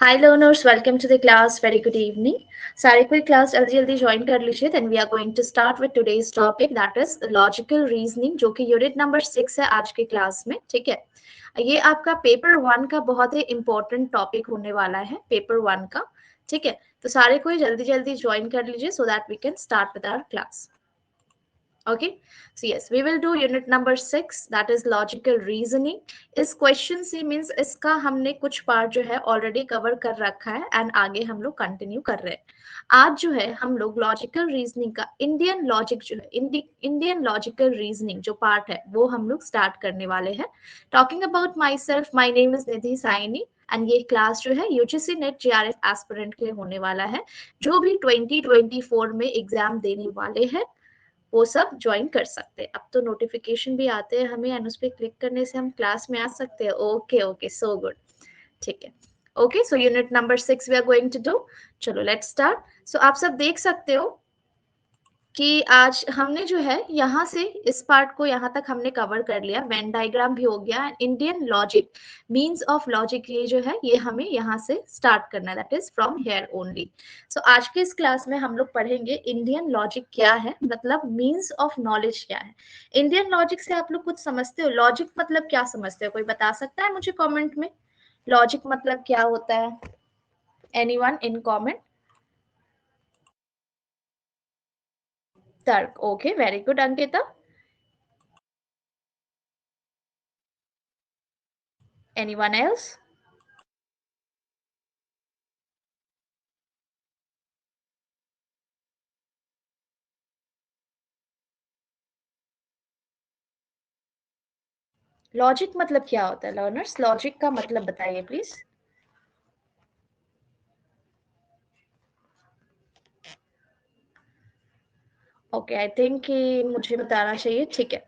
Hi learners, welcome to the class. Very good evening. सारे कोई class जल्दी जल्दी ज्वाइन कर लीजिए. Then we are going to start with today's topic, that is logical reasoning, जो कि यूनिट नंबर 6 है आज के क्लास में. ठीक है, ये आपका पेपर 1 का बहुत ही इंपॉर्टेंट टॉपिक होने वाला है, पेपर 1 का. ठीक है, तो सारे कोई जल्दी जल्दी ज्वाइन कर लीजिए so that we can start with our class. Okay, so yes, we will do unit number 6, that is logical reasoning. इस क्वेश्चन से मीन्स इसका हमने कुछ पार्ट जो है ऑलरेडी कवर कर रखा है एंड आगे हम लोग कंटिन्यू कर रहे हैं. आज जो है हम लोग लॉजिकल रीजनिंग का इंडियन लॉजिक जो है इंडियन लॉजिकल रीजनिंग जो पार्ट है वो हम लोग स्टार्ट करने वाले हैं. Talking about myself, my name is Nidhi Saini and ये क्लास जो है यूजीसी नेट जीआरएफ एस्पिरेंट के लिए होने वाला है. जो भी 2024 में एग्जाम देने वाले हैं वो सब ज्वाइन कर सकते हैं. अब तो नोटिफिकेशन भी आते हैं हमें एंड उस पर क्लिक करने से हम क्लास में आ सकते हैं. Okay okay, so good. ठीक है, okay. So unit number 6 we are going to do. चलो लेट्स स्टार्ट. सो आप सब देख सकते हो कि आज हमने जो है यहाँ से इस पार्ट को यहाँ तक हमने कवर कर लिया. वेन डायग्राम भी हो गया. Indian logic, means of logic, ये जो है ये हमें यहाँ से स्टार्ट करना है, that is from here only. So आज के इस क्लास में हम लोग पढ़ेंगे इंडियन लॉजिक क्या है, मतलब मीन्स ऑफ नॉलेज क्या है. इंडियन लॉजिक से आप लोग कुछ समझते हो? लॉजिक मतलब क्या समझते हो? कोई बता सकता है मुझे कॉमेंट में लॉजिक मतलब क्या होता है? Anyone in comment? तर्क. Okay, very good Ankita. Anyone else? Logic मतलब क्या होता है लर्नर्स? लॉजिक का मतलब बताइए प्लीज. ओके, आई थिंक कि मुझे बताना चाहिए. ठीक है.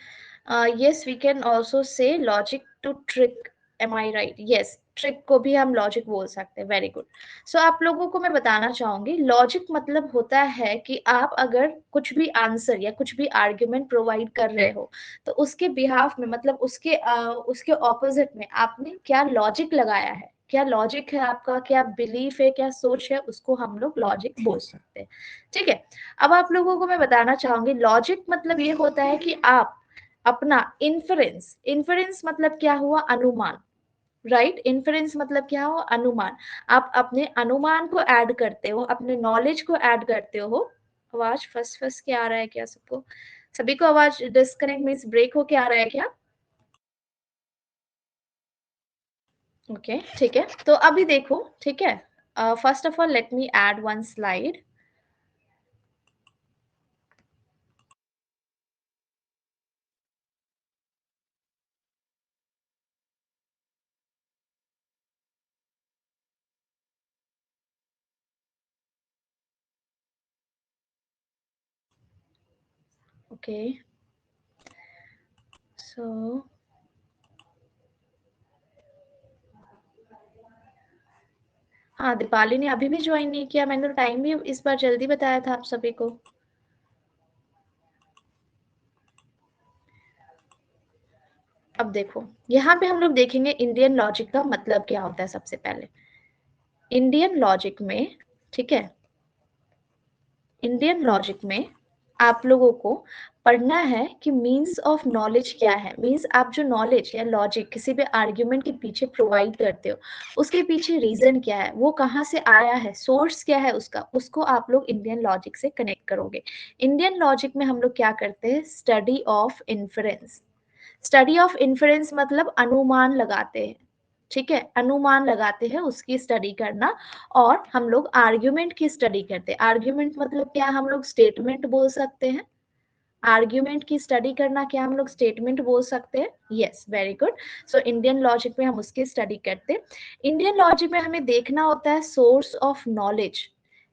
Yes, we can also say logic to trick. Am I right? Yes, trick को भी हम लॉजिक बोल सकते हैं. Very good. सो आप लोगों को मैं बताना चाहूंगी लॉजिक मतलब होता है कि आप अगर कुछ भी आंसर या कुछ भी आर्ग्यूमेंट प्रोवाइड कर रहे हो तो उसके बिहाफ में, मतलब उसके ऑपोजिट में आपने क्या लॉजिक लगाया है, क्या लॉजिक है आपका, क्या बिलीफ है, क्या सोच है, उसको हम लोग लॉजिक बोल सकते हैं. ठीक है. अब आप लोगों को मैं बताना चाहूंगी लॉजिक मतलब ये होता है कि आप अपना इन्फरेंस, इन्फरेंस मतलब क्या हुआ? अनुमान. राइट, इन्फरेंस मतलब क्या हुआ? अनुमान. आप अपने अनुमान को ऐड करते हो, अपने नॉलेज को ऐड करते हो. आवाज फंस फंस के आ रहा है क्या सबको? सभी को आवाज डिस्कनेक्ट मीन्स ब्रेक होके आ रहा है क्या? ओके, ठीक है. तो अभी देखो, ठीक है. First of all let me add one slide. Okay, so हाँ, दीपाली ने अभी भी ज्वाइन नहीं किया. मैंने तो टाइम भी इस बार जल्दी बताया था आप सभी को. अब देखो, यहाँ पे हम लोग देखेंगे इंडियन लॉजिक का मतलब क्या होता है. सबसे पहले इंडियन लॉजिक में, ठीक है, इंडियन लॉजिक में आप लोगों को पढ़ना है कि मीन्स ऑफ नॉलेज क्या है. मीन्स आप जो नॉलेज या लॉजिक किसी भी आर्ग्यूमेंट के पीछे प्रोवाइड करते हो उसके पीछे रीजन क्या है, वो कहाँ से आया है, सोर्स क्या है उसका, उसको आप लोग इंडियन लॉजिक से कनेक्ट करोगे. इंडियन लॉजिक में हम लोग क्या करते हैं? Study of inference. Study of inference मतलब अनुमान लगाते हैं. ठीक है, अनुमान लगाते हैं, उसकी स्टडी करना. और हम लोग आर्ग्यूमेंट की स्टडी करते हैं. आर्ग्यूमेंट मतलब क्या? हम लोग स्टेटमेंट बोल सकते हैं. आर्ग्यूमेंट की स्टडी करना क्या हम लोग स्टेटमेंट बोल सकते हैं? Yes, very good. So Indian logic में हम उसकी स्टडी करते हैं. इंडियन लॉजिक में हमें देखना होता है सोर्स ऑफ नॉलेज.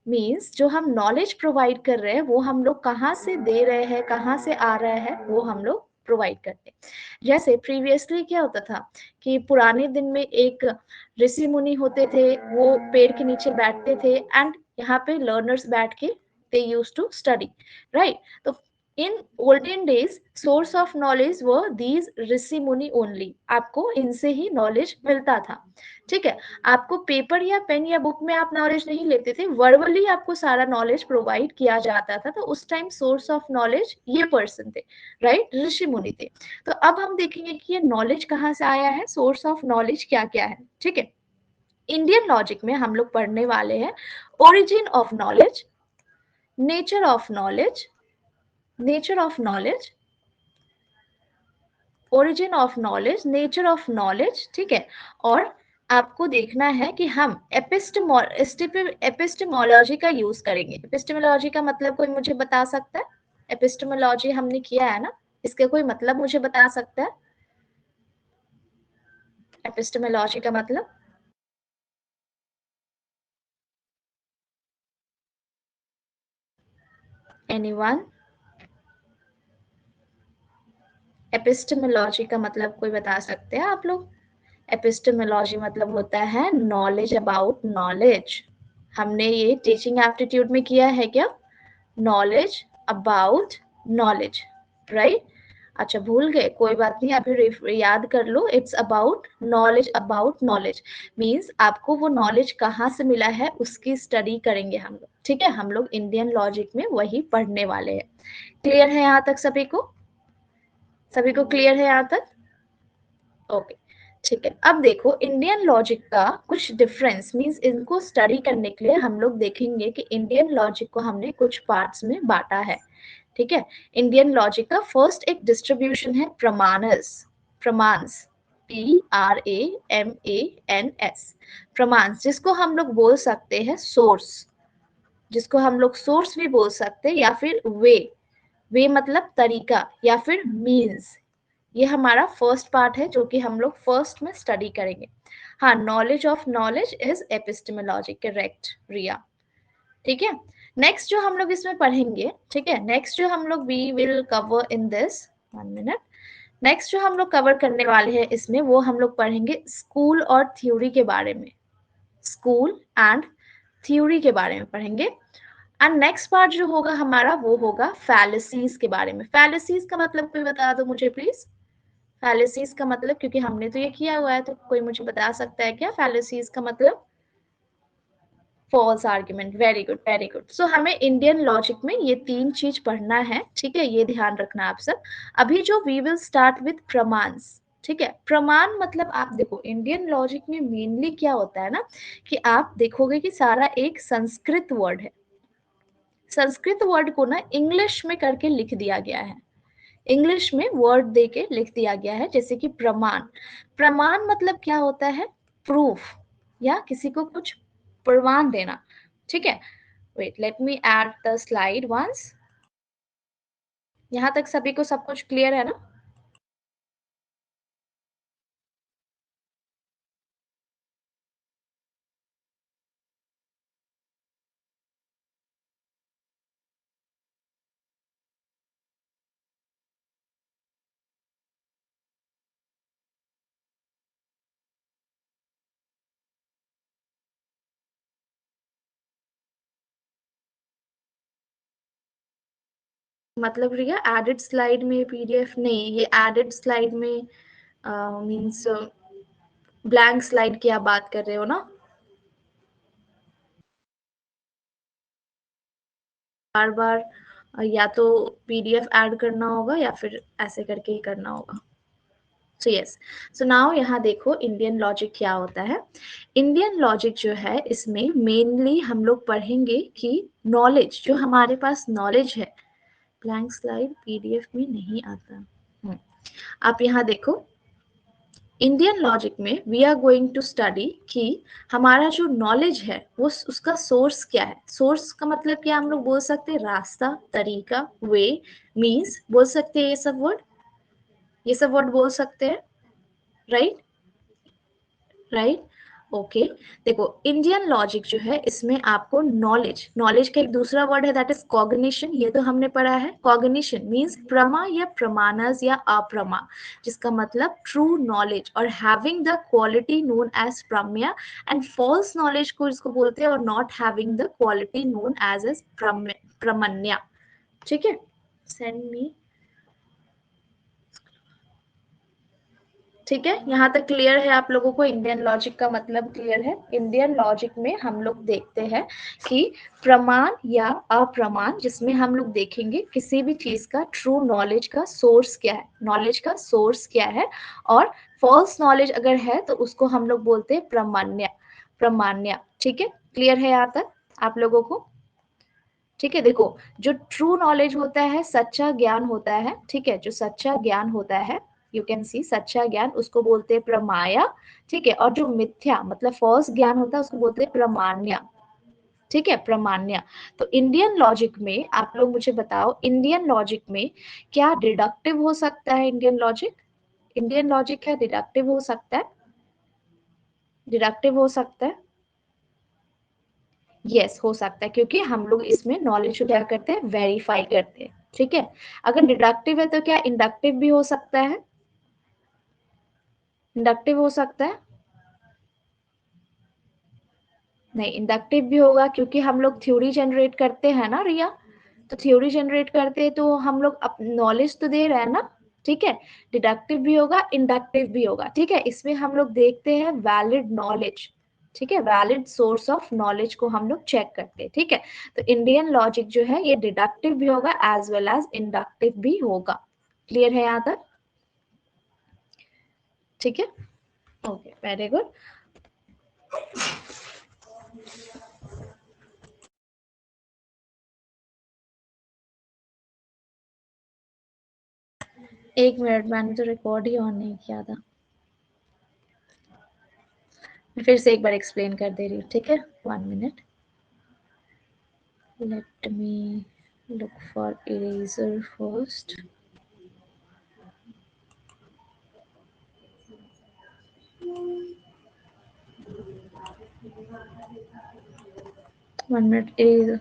मीन्स जो हम नॉलेज प्रोवाइड कर रहे हैं वो हम लोग कहाँ से दे रहे हैं, कहाँ से आ रहा है, वो हम लोग प्रोवाइड करते हैं. जैसे प्रीवियसली क्या होता था कि पुराने दिन में एक ऋषि मुनि होते थे, वो पेड़ के नीचे बैठते थे एंड यहाँ पे लर्नर्स बैठ के they use to study. Right. तो in olden days source of knowledge were these ऋषि मुनि ओनली. आपको इनसे ही नॉलेज मिलता था. ठीक है, आपको पेपर या पेन या बुक में आप नॉलेज नहीं लेते थे, वर्बली आपको सारा नॉलेज प्रोवाइड किया जाता था। तो उस टाइम सोर्स ऑफ नॉलेज ये पर्सन थे, राइट, ऋषि मुनि थे। तो अब हम देखेंगे कि ये नॉलेज कहाँ से आया है, सोर्स ऑफ नॉलेज क्या क्या है। ठीक है, इंडियन लॉजिक में हम लोग पढ़ने वाले हैं origin of knowledge, nature of knowledge, nature of knowledge, origin of knowledge, nature of knowledge. ठीक है, और आपको देखना है कि हम एपिस्टेमोलॉजी का यूज करेंगे। एपिस्टेमोलॉजी का मतलब कोई मुझे बता सकता है? एपिस्टेमोलॉजी हमने किया है ना, इसका कोई मतलब मुझे बता सकता है? एपिस्टेमोलॉजी का मतलब एनीवन? एपिस्टेमोलॉजी का मतलब कोई बता सकते हैं आप लोग? एपिस्टेमोलॉजी मतलब होता है नॉलेज अबाउट नॉलेज। हमने ये टीचिंग एप्टीट्यूड में किया है क्या? Knowledge about knowledge, right? अच्छा, भूल गए, कोई बात नहीं, अभी याद कर लो। It's about knowledge, about knowledge means आपको वो नॉलेज कहाँ से मिला है उसकी स्टडी करेंगे हम लोग। ठीक है, हम लोग इंडियन लॉजिक में वही पढ़ने वाले हैं। क्लियर है यहाँ तक सभी को? सभी को क्लियर है यहाँ तक? ओके, ठीक है। अब देखो, इंडियन लॉजिक का कुछ डिफरेंस मींस इनको स्टडी करने के लिए हम लोग देखेंगे कि इंडियन लॉजिक को हमने कुछ पार्ट्स में बांटा है। ठीक है, इंडियन लॉजिक का फर्स्ट एक डिस्ट्रीब्यूशन है प्रमाणस, प्रमांस, PRAMANS, प्रमांस, जिसको हम लोग बोल सकते हैं सोर्स, जिसको हम लोग सोर्स भी बोल सकते हैं, या फिर वे मतलब तरीका, या फिर मीन्स। ये हमारा फर्स्ट पार्ट है जो कि हम लोग फर्स्ट में स्टडी करेंगे। हाँ, knowledge of knowledge is epistemology, correct Riya. ठीक है, नेक्स्ट जो हम लोग इसमें पढ़ेंगे, ठीक है, नेक्स्ट जो हम लोग we will cover in this, 1 minute, next जो हम लोग कवर करने वाले हैं इसमें, वो हम लोग पढ़ेंगे स्कूल और थ्योरी के बारे में, स्कूल एंड थ्योरी के बारे में पढ़ेंगे। एंड नेक्स्ट पार्ट जो होगा हमारा वो होगा फैलेसीज के बारे में। फैलेसीज का मतलब कोई बता दो मुझे प्लीज। फैलेसीज का मतलब, क्योंकि हमने तो ये किया हुआ है, तो कोई मुझे बता सकता है क्या फैलेसीज का मतलब? False argument, very good very good. So हमें इंडियन लॉजिक में ये तीन चीज पढ़ना है, ठीक है, ये ध्यान रखना आप सब। अभी जो वी विल स्टार्ट विथ प्रमाण्स, ठीक है। प्रमाण मतलब आप देखो इंडियन लॉजिक में मेनली क्या होता है ना, कि आप देखोगे कि सारा एक संस्कृत वर्ड है, संस्कृत वर्ड को ना इंग्लिश में करके लिख दिया गया है, इंग्लिश में वर्ड दे के लिख दिया गया है, जैसे कि प्रमाण। प्रमाण मतलब क्या होता है? प्रूफ, या किसी को कुछ प्रमाण देना। ठीक है, wait let me add the slide once. यहाँ तक सभी को सब कुछ क्लियर है ना? मतलब रिया एडेड स्लाइड में PDF नहीं, ये एडेड स्लाइड में मींस ब्लैंक स्लाइड की आप बात कर रहे हो ना? बार बार या तो PDF ऐड करना होगा या फिर ऐसे करके ही करना होगा। सो यस, सो नाउ यहाँ देखो इंडियन लॉजिक क्या होता है। इंडियन लॉजिक जो है इसमें मेनली हम लोग पढ़ेंगे कि नॉलेज, जो हमारे पास नॉलेज है, ब्लैंक स्लाइड PDF में नहीं आता। आप यहाँ देखो, इंडियन लॉजिक में we are going to study कि हमारा जो नॉलेज है वो उसका सोर्स क्या है। सोर्स का मतलब क्या हम लोग बोल सकते हैं? रास्ता, तरीका, वे, मीन्स बोल सकते हैं, ये सब वर्ड, ये सब वर्ड बोल सकते हैं, राइट? Right, okay. देखो इंडियन लॉजिक जो है इसमें आपको नॉलेज, नॉलेज का एक दूसरा वर्ड है दैट इज कॉग्निशन, ये तो हमने पढ़ा है। कॉग्निशन मींस प्रमा या प्रमाणस या अप्रमा, जिसका मतलब ट्रू नॉलेज और having the quality known as प्रम्या, एंड फॉल्स नॉलेज को इसको बोलते हैं और not having the quality known as प्रमन्या। ठीक है, सेंड मी। ठीक है, यहाँ तक क्लियर है आप लोगों को? इंडियन लॉजिक का मतलब क्लियर है? इंडियन लॉजिक में हम लोग देखते हैं कि प्रमाण या अप्रमाण, जिसमें हम लोग देखेंगे किसी भी चीज का ट्रू नॉलेज का सोर्स क्या है, नॉलेज का सोर्स क्या है, और फॉल्स नॉलेज अगर है तो उसको हम लोग बोलते हैं प्रमाण्य, प्रमाण्य। ठीक है, क्लियर है यहाँ तक आप लोगों को? ठीक है, देखो जो ट्रू नॉलेज होता है, सच्चा ज्ञान होता है, ठीक है, जो सच्चा ज्ञान होता है, यू कैन सी सच्चा ज्ञान, उसको बोलते हैं प्रमाया। ठीक है, और जो मिथ्या मतलब फॉल्स ज्ञान होता है उसको बोलते हैं प्रमाण्य। ठीक है, प्रमाण्य। तो इंडियन लॉजिक में आप लोग मुझे बताओ, इंडियन लॉजिक में क्या डिडक्टिव हो सकता है? इंडियन लॉजिक, इंडियन लॉजिक क्या डिडक्टिव हो सकता है? डिडक्टिव हो सकता है? यस, हो सकता है, क्योंकि हम लोग इसमें नॉलेज को क्या करते हैं, वेरीफाई करते हैं। ठीक है, अगर डिडक्टिव है तो क्या इंडक्टिव भी हो सकता है? इंडक्टिव हो सकता है? नहीं, इंडक्टिव भी होगा, क्योंकि हम लोग थ्योरी जनरेट करते हैं ना रिया, तो थ्योरी जनरेट करते हैं तो हम लोग नॉलेज तो दे रहे हैं ना। ठीक है, डिडक्टिव भी होगा, इंडक्टिव भी होगा। ठीक है, इसमें हम लोग देखते हैं वैलिड नॉलेज। ठीक है, वैलिड सोर्स ऑफ नॉलेज को हम लोग चेक करते हैं। ठीक है, तो इंडियन लॉजिक जो है ये डिडक्टिव भी होगा एज वेल एज इंडक्टिव भी होगा। क्लियर है यहाँ तक? ठीक है, ओके, वेरी गुड। एक मिनट, मैंने तो रिकॉर्ड ही ऑन नहीं किया था। मैं फिर से एक बार एक्सप्लेन कर दे रही हूँ, ठीक है? 1 minute, let me look for eraser first. One minute, eraser.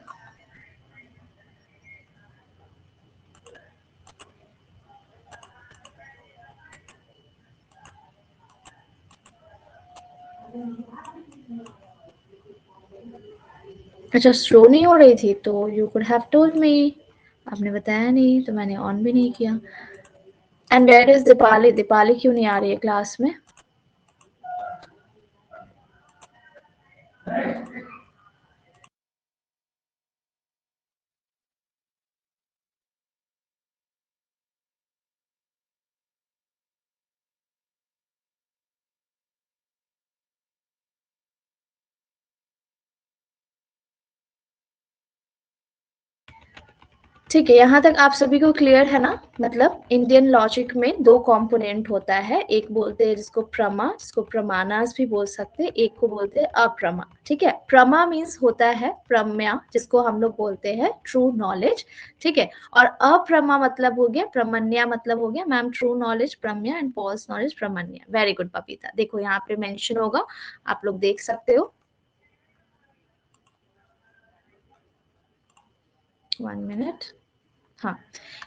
अच्छा, शो नहीं हो रही थी तो you could have told me, आपने बताया नहीं तो मैंने ऑन भी नहीं किया। And where is Deepali? Deepali क्यों नहीं आ रही है क्लास में? ठीक है, यहाँ तक आप सभी को क्लियर है ना? मतलब इंडियन लॉजिक में दो कंपोनेंट होता है, एक बोलते हैं जिसको प्रमा, जिसको प्रमाणास भी बोल सकते हैं, एक को बोलते हैं अप्रमा। ठीक है, प्रमा मीन्स होता है प्रम्या, जिसको हम लोग बोलते हैं ट्रू नॉलेज। ठीक है, और अप्रमा मतलब हो गया प्रमन्या, मतलब हो गया मैम ट्रू नॉलेज प्रम्या एंड फॉल्स नॉलेज प्रमन्या। वेरी गुड पपीता, देखो यहाँ पे मेंशन होगा, आप लोग देख सकते हो। 1 मिनट। हाँ,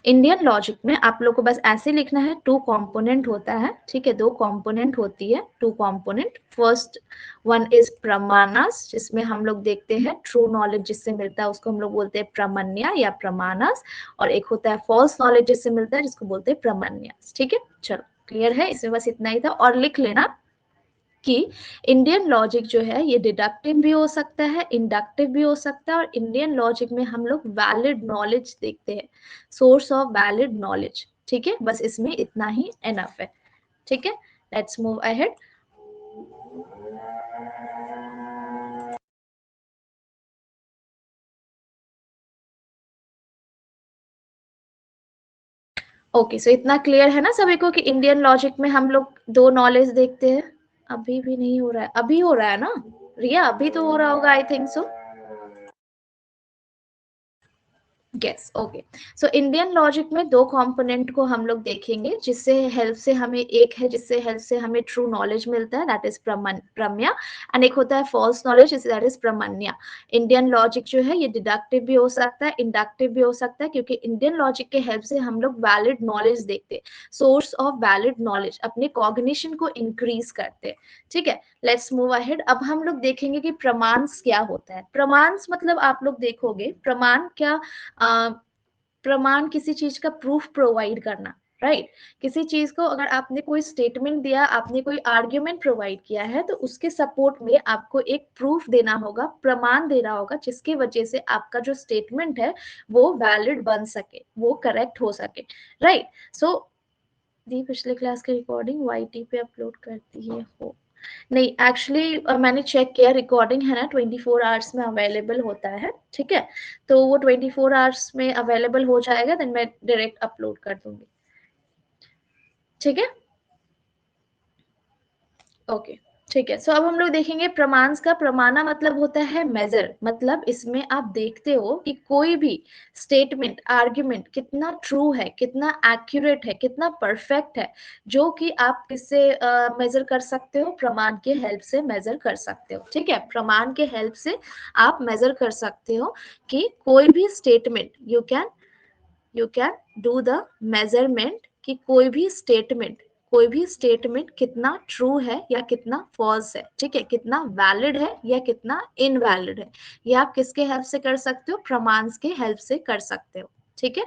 इंडियन लॉजिक में आप लोग को बस ऐसे लिखना है, टू कंपोनेंट होता है। ठीक है, दो कंपोनेंट होती है, two component. First one is प्रमाणस, जिसमें हम लोग देखते हैं ट्रू नॉलेज जिससे मिलता है उसको हम लोग बोलते हैं प्रमन्या या प्रमाणस, और एक होता है फॉल्स नॉलेज जिससे मिलता है जिसको बोलते हैं प्रमन्यास। ठीक है, चलो क्लियर है, इसमें बस इतना ही था। और लिख लेना कि इंडियन लॉजिक जो है ये डिडक्टिव भी हो सकता है, इंडक्टिव भी हो सकता है, और इंडियन लॉजिक में हम लोग वैलिड नॉलेज देखते हैं, सोर्स ऑफ वैलिड नॉलेज। ठीक है, बस इसमें इतना ही एनफ है। ठीक है, लेट्स मूव अहेड। ओके, सो इतना क्लियर है ना सभी को कि इंडियन लॉजिक में हम लोग दो नॉलेज देखते हैं? अभी भी नहीं हो रहा है? अभी हो रहा है ना रिया? अभी तो हो रहा होगा, I think so. Yes, okay. So Indian logic में दो कंपोनेंट को हम लोग देखेंगे, जिससे हेल्प से हमें, एक है जिससे हेल्प से हमें ट्रू नॉलेज मिलता है, दैट इज प्रम्या, एंड एक होता है फॉल्स नॉलेज, दैट इज प्रमन्या। इंडियन लॉजिक जो है ये डिडक्टिव भी हो सकता है, इंडक्टिव भी हो सकता है, क्योंकि इंडियन लॉजिक के हेल्प से हम लोग वैलिड नॉलेज देखते हैं, सोर्स ऑफ वैलिड नॉलेज, अपने कॉग्निशन को इंक्रीज करते हैं। ठीक है, लेट्स मूव अहेड। अब हम लोग देखेंगे कि प्रमाण्स क्या होता है। प्रमाण्स मतलब आप लोग देखोगे, प्रमाण क्या, प्रमाण किसी चीज का प्रूफ प्रोवाइड करना। राइट। किसी चीज को अगर आपने कोई स्टेटमेंट दिया, आपने कोई आर्ग्यूमेंट प्रोवाइड किया है, तो उसके सपोर्ट में आपको एक प्रूफ देना होगा, प्रमाण देना होगा, जिसकी वजह से आपका जो स्टेटमेंट है वो वैलिड बन सके, वो करेक्ट हो सके, राइट। सो दी पिछले क्लास की रिकॉर्डिंग वाईटी पे अपलोड करती है हो नहीं, एक्चुअली मैंने चेक किया, रिकॉर्डिंग है ना 24 आवर्स में अवेलेबल होता है, ठीक है। तो वो 24 आवर्स में अवेलेबल हो जाएगा, देन मैं डायरेक्ट अपलोड कर दूंगी, ठीक है। ओके, ठीक है। सो अब हम लोग देखेंगे प्रमाण का। प्रमाणा मतलब होता है मेजर, मतलब इसमें आप देखते हो कि कोई भी स्टेटमेंट, आर्ग्यूमेंट कितना ट्रू है, कितना एक्यूरेट है, कितना परफेक्ट है, जो कि आप किससे मेजर कर सकते हो, प्रमाण के हेल्प से मेजर कर सकते हो, ठीक है। प्रमाण के हेल्प से आप मेजर कर सकते हो कि कोई भी statement, you can do the measurement कि कोई भी स्टेटमेंट कितना ट्रू है या कितना फॉल्स है, ठीक है, कितना वैलिड है या कितना इनवैलिड है। ये आप किसके हेल्प से कर सकते हो, प्रमाण के हेल्प से कर सकते हो, ठीक है।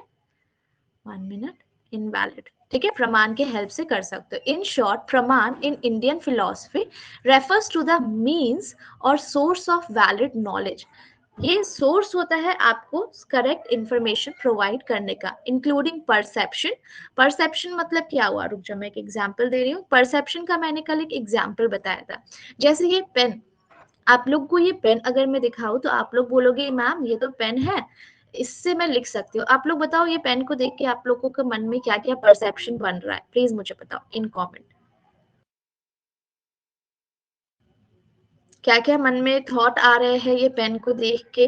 1 मिनट, इनवैलिड, ठीक है, प्रमाण के हेल्प से कर सकते हो। इन शॉर्ट, प्रमाण in Indian philosophy refers to the means और सोर्स ऑफ वैलिड नॉलेज। ये सोर्स होता है आपको करेक्ट इंफॉर्मेशन प्रोवाइड करने का, इंक्लूडिंग परसेप्शन। परसेप्शन मतलब क्या हुआ, रुक जाओ मैं एक एग्जांपल दे रही हूँ। परसेप्शन का मैंने कल एक एग्जांपल बताया था, जैसे ये पेन, आप लोग को ये पेन अगर मैं दिखाऊं तो आप लोग बोलोगे मैम ये तो पेन है, इससे मैं लिख सकती हूँ। आप लोग बताओ, ये पेन को देख के आप लोगों के मन में क्या क्या परसेप्शन बन रहा है, प्लीज मुझे बताओ इन कमेंट। क्या क्या मन में थॉट आ रहे हैं ये पेन को देख के,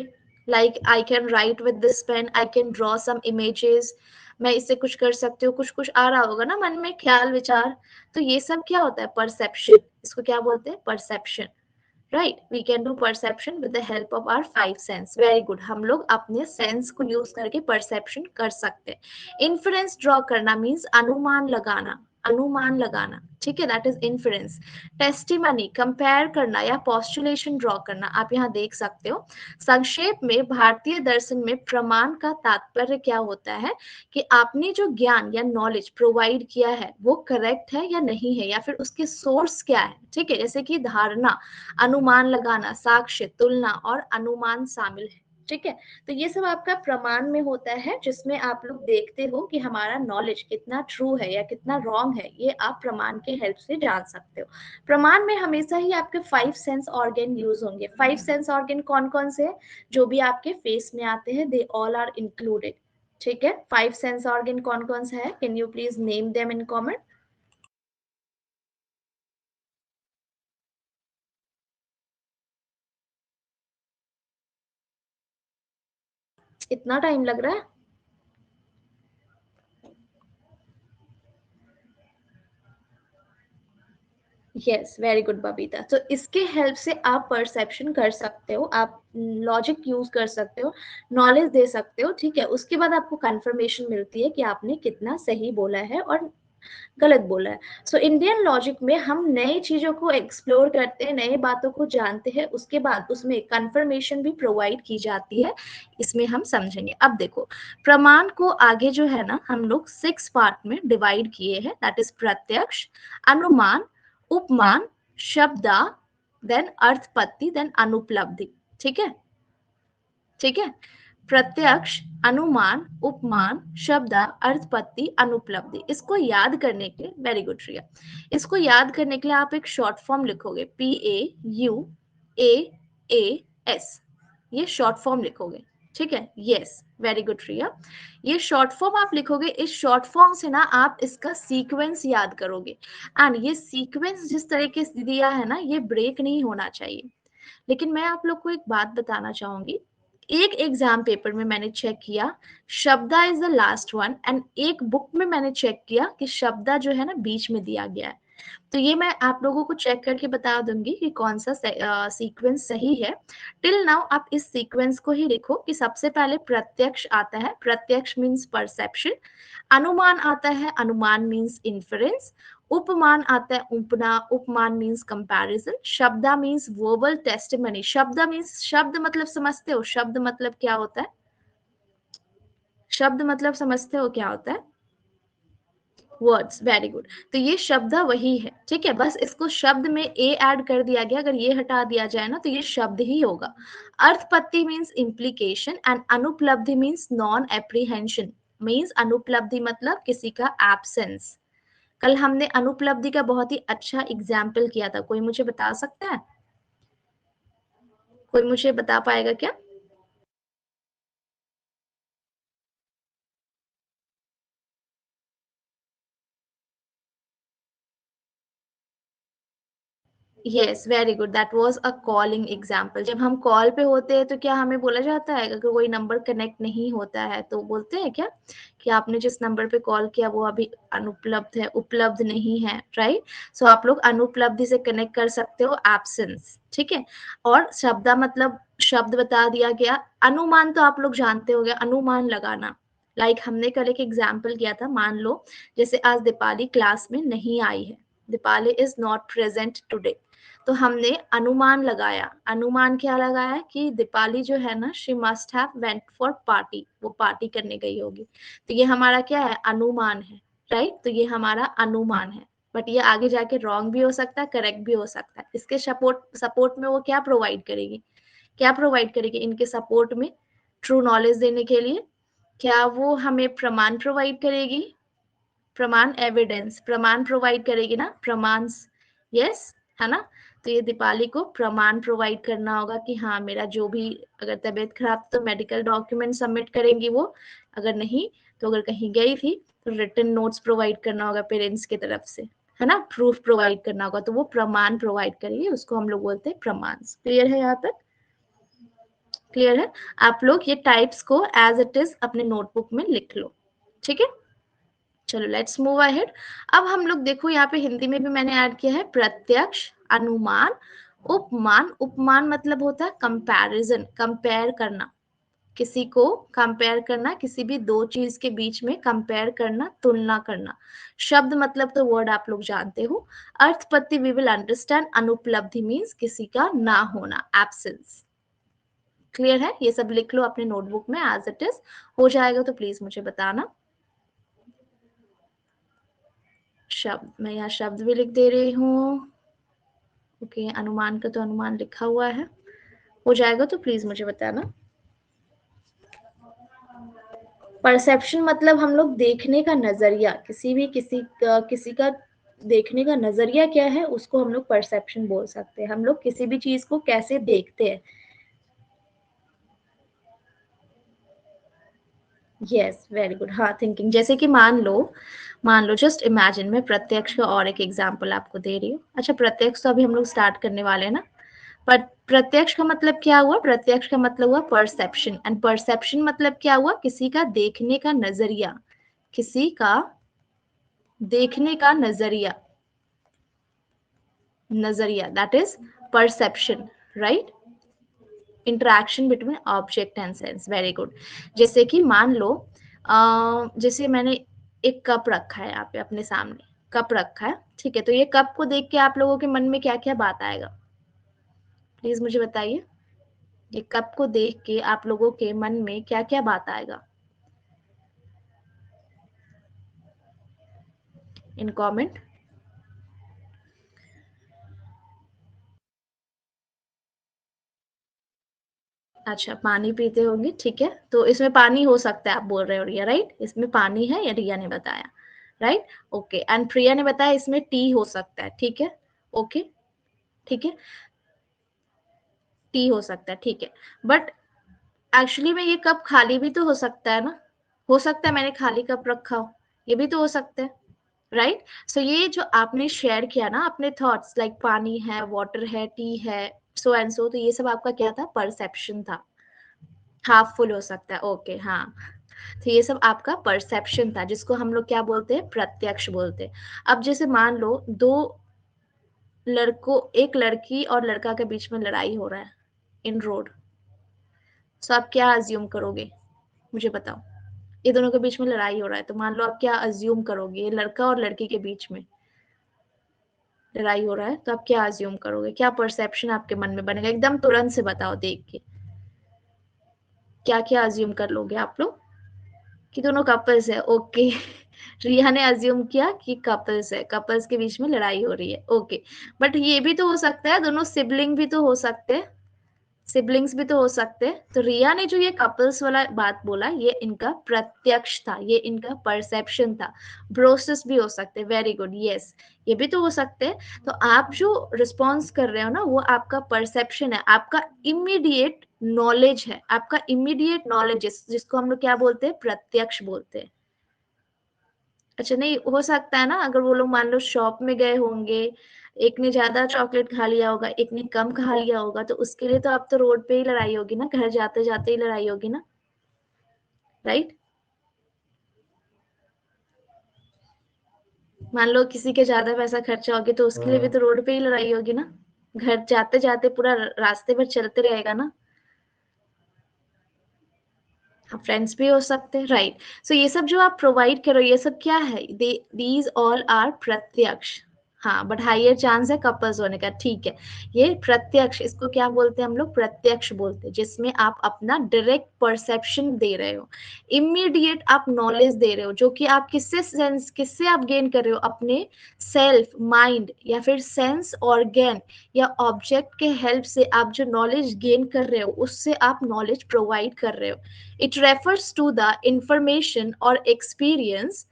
like I can write with this pen, I can draw some images, मैं इससे कुछ कर सकती हूँ, कुछ कुछ आ रहा होगा ना मन में ख्याल विचार। तो ये सब क्या होता है, परसेप्शन, इसको क्या बोलते हैं, perception, right. We can do perception with the help of our 5 sense, very good, हम लोग अपने सेंस को यूज करके परसेप्शन कर सकते हैं। इन्फ्रेंस ड्रॉ करना मीन्स अनुमान लगाना, अनुमान लगाना, ठीक है, that is inference. Testimony compare करना या पॉस्टुलेशन ड्रॉ करना, आप यहाँ देख सकते हो। संक्षेप में भारतीय दर्शन में प्रमाण का तात्पर्य क्या होता है कि आपने जो ज्ञान या नॉलेज प्रोवाइड किया है वो करेक्ट है या नहीं है, या फिर उसके सोर्स क्या है, ठीक है। जैसे कि धारणा, अनुमान लगाना, साक्ष्य, तुलना और अनुमान शामिल है, ठीक है। तो ये सब आपका प्रमाण में होता है, जिसमें आप लोग देखते हो कि हमारा नॉलेज कितना ट्रू है या कितना रॉन्ग है, ये आप प्रमाण के हेल्प से जान सकते हो। प्रमाण में हमेशा ही आपके 5 सेंस ऑर्गन यूज होंगे। 5 सेंस ऑर्गन कौन कौन से हैं, जो भी आपके फेस में आते हैं, दे ऑल आर इंक्लूडेड, ठीक है। 5 सेंस ऑर्गन कौन कौन सा है, can you please name them in comment. इतना टाइम लग रहा है, यस, वेरी गुड बबीता। तो इसके हेल्प से आप परसेप्शन कर सकते हो, आप लॉजिक यूज कर सकते हो, नॉलेज दे सकते हो, ठीक है। उसके बाद आपको कंफर्मेशन मिलती है कि आपने कितना सही बोला है और गलत बोला है। सो इंडियन लॉजिक में हम नई चीजों को एक्सप्लोर करते हैं, नए बातों को जानते हैं, उसके बाद उसमें कंफर्मेशन भी प्रोवाइड की जाती है, इसमें हम समझेंगे। अब देखो, प्रमाण को आगे जो है ना हम लोग 6 पार्ट में डिवाइड किए हैं, दैट इज प्रत्यक्ष, अनुमान, उपमान, शब्दा, देन अर्थपत्ति, देन अनुपलब्धि, ठीक है, ठीक है। प्रत्यक्ष, अनुमान, उपमान, शब्द, अर्थपत्ति, अनुपलब्धि, इसको याद करने के लिए, वेरी गुड श्रिया, इसको याद करने के लिए आप एक शॉर्ट फॉर्म लिखोगे, PAUAAS, ये शॉर्ट फॉर्म लिखोगे, ठीक है। यस, वेरी गुड श्रिया, ये शॉर्ट फॉर्म आप लिखोगे। इस शॉर्ट फॉर्म से ना आप इसका सीक्वेंस याद करोगे, एंड ये सीक्वेंस जिस तरीके से दिया है ना, ये ब्रेक नहीं होना चाहिए। लेकिन मैं आप लोग को एक बात बताना चाहूंगी, एक एग्जाम पेपर में मैंने चेक किया, शब्दा is the last one, and एक बुक में मैंने चेक किया कि शब्दा जो है ना बीच में दिया गया है। तो ये मैं आप लोगों को चेक करके बता दूंगी कि कौन सा सीक्वेंस सही है। टिल नाउ आप इस सीक्वेंस को ही लिखो कि सबसे पहले प्रत्यक्ष आता है, प्रत्यक्ष मीन्स परसेप्शन। अनुमान आता है, अनुमान मीन्स इन्फरेंस। उपमान आता है, उपना, उपमान मीन्स कंपैरिजन। शब्दा मीन्स वर्बल टेस्टिमनी, शब्द मीन्स, शब्द मतलब समझते हो, शब्द मतलब क्या होता है, शब्द मतलब समझते हो क्या होता है, वर्ड्स, वेरी गुड। तो ये शब्द वही है, ठीक है, बस इसको शब्द में ए ऐड कर दिया गया, अगर ये हटा दिया जाए ना तो ये शब्द ही होगा। अर्थपत्ति मीन्स इम्प्लीकेशन एंड अनुपलब्धि मीन्स नॉन एप्रीहेंशन। मीन्स अनुपलब्धि मतलब किसी का एब्सेंस। कल हमने अनुपलब्धि का बहुत ही अच्छा एग्जाम्पल किया था, कोई मुझे बता सकता है? कोई मुझे बता पाएगा क्या? Yes, very good, that was a calling example. जब हम कॉल पे होते हैं तो क्या हमें बोला जाता है अगर कोई नंबर कनेक्ट नहीं होता है तो बोलते हैं क्या कि आपने जिस नंबर पे कॉल किया वो अभी अनुपलब्ध है, उपलब्ध नहीं है, राइट? सो आप लोग अनुपलब्धि से कनेक्ट कर सकते हो एब्सेंस, ठीक है। और शब्दा मतलब शब्द बता दिया गया। अनुमान तो आप लोग जानते होंगे, अनुमान लगाना। लाइक हमने कल एक एग्जाम्पल किया था, मान लो जैसे आज दीपाली क्लास में नहीं आई है, Deepali is not present today, तो हमने अनुमान लगाया। अनुमान क्या लगाया कि दीपाली जो है ना, she must have went for party, वो पार्टी करने गई होगी। तो ये हमारा क्या है? अनुमान है, राइट? तो ये हमारा अनुमान है, बट ये आगे जाके रॉन्ग भी हो सकता है, करेक्ट भी हो सकता है। इसके सपोर्ट सपोर्ट में वो क्या प्रोवाइड करेगी? क्या प्रोवाइड करेगी इनके सपोर्ट में? ट्रू नॉलेज देने के लिए क्या वो हमें प्रमाण प्रोवाइड करेगी? प्रमाण, एविडेंस, प्रमाण प्रोवाइड करेगी ना, प्रमाण। यस, है ना? तो ये दीपाली को प्रमाण प्रोवाइड करना होगा कि हाँ मेरा जो भी, अगर तबीयत खराब तो मेडिकल डॉक्यूमेंट सबमिट करेंगी वो, अगर नहीं तो अगर कहीं गई थी तो रिटन नोट्स प्रोवाइड करना होगा पेरेंट्स की तरफ से, है ना? प्रूफ प्रोवाइड करना होगा, तो वो प्रमाण प्रोवाइड करेगी, उसको हम लोग बोलते हैं प्रमाण। क्लियर है यहाँ तक? क्लियर है? आप लोग ये टाइप्स को एज इट इज अपने नोटबुक में लिख लो, ठीक है? चलो लेट्स मूव अहेड। अब हम लोग देखो यहाँ पे हिंदी में भी मैंने ऐड किया है प्रत्यक्ष, अनुमान, उपमान। उपमान मतलब होता है कंपैरिजन, कंपेयर करना, किसी को कंपेयर करना, किसी भी दो चीज के बीच में कंपेयर करना, तुलना करना। शब्द मतलब तो वर्ड आप लोग जानते हो। अर्थपत्ति वी विल अंडरस्टैंड। अनुपलब्धि मीन्स किसी का ना होना, एब्सेंस। क्लियर है? ये सब लिख लो अपने नोटबुक में एज इट इज। हो जाएगा तो प्लीज मुझे बताना। शब्द, मैं यहाँ शब्द भी लिख दे रही हूँ। ओके, अनुमान का तो अनुमान लिखा हुआ है। हो जाएगा तो प्लीज मुझे बताना। परसेप्शन मतलब हम लोग देखने का नजरिया, किसी का देखने का नजरिया क्या है उसको हम लोग परसेप्शन बोल सकते हैं। हम लोग किसी भी चीज को कैसे देखते हैं। Yes, very good. हाँ, थिंकिंग। जैसे कि मान लो जस्ट इमेजिन, मैं प्रत्यक्ष का और एक एग्जांपल आपको दे रही हूँ। अच्छा, प्रत्यक्ष तो अभी हम लोग स्टार्ट करने वाले हैं ना। पर प्रत्यक्ष का मतलब क्या हुआ? प्रत्यक्ष का मतलब हुआ परसेप्शन, एंड परसेप्शन मतलब क्या हुआ? किसी का देखने का नजरिया, किसी का देखने का नजरिया, नजरिया that is perception, right? Interaction between object and sense, very good. जैसे कि मान लो जैसे मैंने एक कप रखा है यहाँ पे अपने सामने, कप रखा है, ठीक है? तो ये कप को देख के आप लोगों के मन में क्या क्या बात आएगा? प्लीज मुझे बताइए। ये कप को देख के आप लोगों के मन में क्या क्या बात आएगा? In comment. अच्छा, पानी पीते होंगे, ठीक है। तो इसमें पानी हो सकता है आप बोल रहे हो रिया, राइट? इसमें पानी है, या रिया ने बताया, राइट? ओके, एंड प्रिया ने बताया इसमें टी हो सकता है, ठीक है। ओके, ठीक है, टी हो सकता है, ठीक है। बट एक्चुअली में ये कप खाली भी तो हो सकता है ना। हो सकता है मैंने खाली कप रखा हो, ये भी तो हो सकता है, राइट? सो ये जो आपने शेयर किया ना अपने थॉट्स, लाइक पानी है, वाटर है, टी है, सो एंड सो, तो ये सब आपका क्या था? परसेप्शन था। हाफ फुल हो सकता है, ओके, हाँ। तो ये सब आपका परसेप्शन था, जिसको हम लोग क्या बोलते हैं? प्रत्यक्ष बोलते हैं। अब जैसे मान लो दो लड़कों, एक लड़की और लड़का के बीच में लड़ाई हो रहा है इन रोड, सो आप क्या अज्यूम करोगे? मुझे बताओ। ये दोनों के बीच में लड़ाई हो रहा है, तो मान लो आप क्या अज्यूम करोगे? ये लड़का और लड़की के बीच में लड़ाई हो रहा है, तो आप क्या अज्यूम करोगे? क्या परसेप्शन आपके मन में बनेगा? एकदम तुरंत से बताओ देख के। क्या क्या अज्यूम कर लोगे आप लोग? कि दोनों कपल्स है, ओके। रिया ने अज्यूम किया कि कपल्स है, कपल्स के बीच में लड़ाई हो रही है। ओके, बट ये भी तो हो सकता है दोनों सिबलिंग भी तो हो सकते हैं, सिबलिंग्स भी तो हो सकते हैं। तो रिया ने जो ये कपल्स वाला बात बोला, ये इनका प्रत्यक्ष था, ये इनका परसेप्शन था। ब्रोसेस भी हो सकते हैं, वेरी गुड, यस, ये भी तो हो सकते हैं। तो आप जो रिस्पॉन्स कर रहे हो ना, वो आपका परसेप्शन है, आपका इमीडिएट नॉलेज है, आपका इमीडिएट नॉलेज, जिसको हम लोग क्या बोलते हैं, प्रत्यक्ष बोलते हैं। अच्छा, नहीं हो सकता है ना, अगर वो लोग मान लो शॉप में गए होंगे, एक ने ज्यादा चॉकलेट खा लिया होगा, एक ने कम खा लिया होगा, तो उसके लिए तो अब तो रोड पे ही लड़ाई होगी ना, घर जाते जाते ही लड़ाई होगी ना, राइट। मान लो किसी के ज्यादा पैसा खर्चा होगी, तो उसके लिए भी तो रोड पे ही लड़ाई होगी ना, घर जाते जाते पूरा रास्ते भर चलते रहेगा ना। हाँ, फ्रेंड्स भी हो सकते हैं, राइट। सो ये सब जो आप प्रोवाइड करो, ये सब क्या है, दीज ऑल आर प्रत्यक्ष। हाँ, बट हाइयर चांस है कपल्स होने का, ठीक है। ये प्रत्यक्ष, इसको क्या बोलते हैं हम लोग, प्रत्यक्ष बोलते हैं, जिसमें आप अपना डायरेक्ट परसेप्शन दे रहे हो, इमीडिएट आप नॉलेज दे रहे हो, जो कि आप किससे आप गेन कर रहे हो, अपने सेल्फ, माइंड, या फिर सेंस ऑर्गन या ऑब्जेक्ट के हेल्प से आप जो नॉलेज गेन कर रहे हो, उससे आप नॉलेज प्रोवाइड कर रहे हो। It refers to the information or experience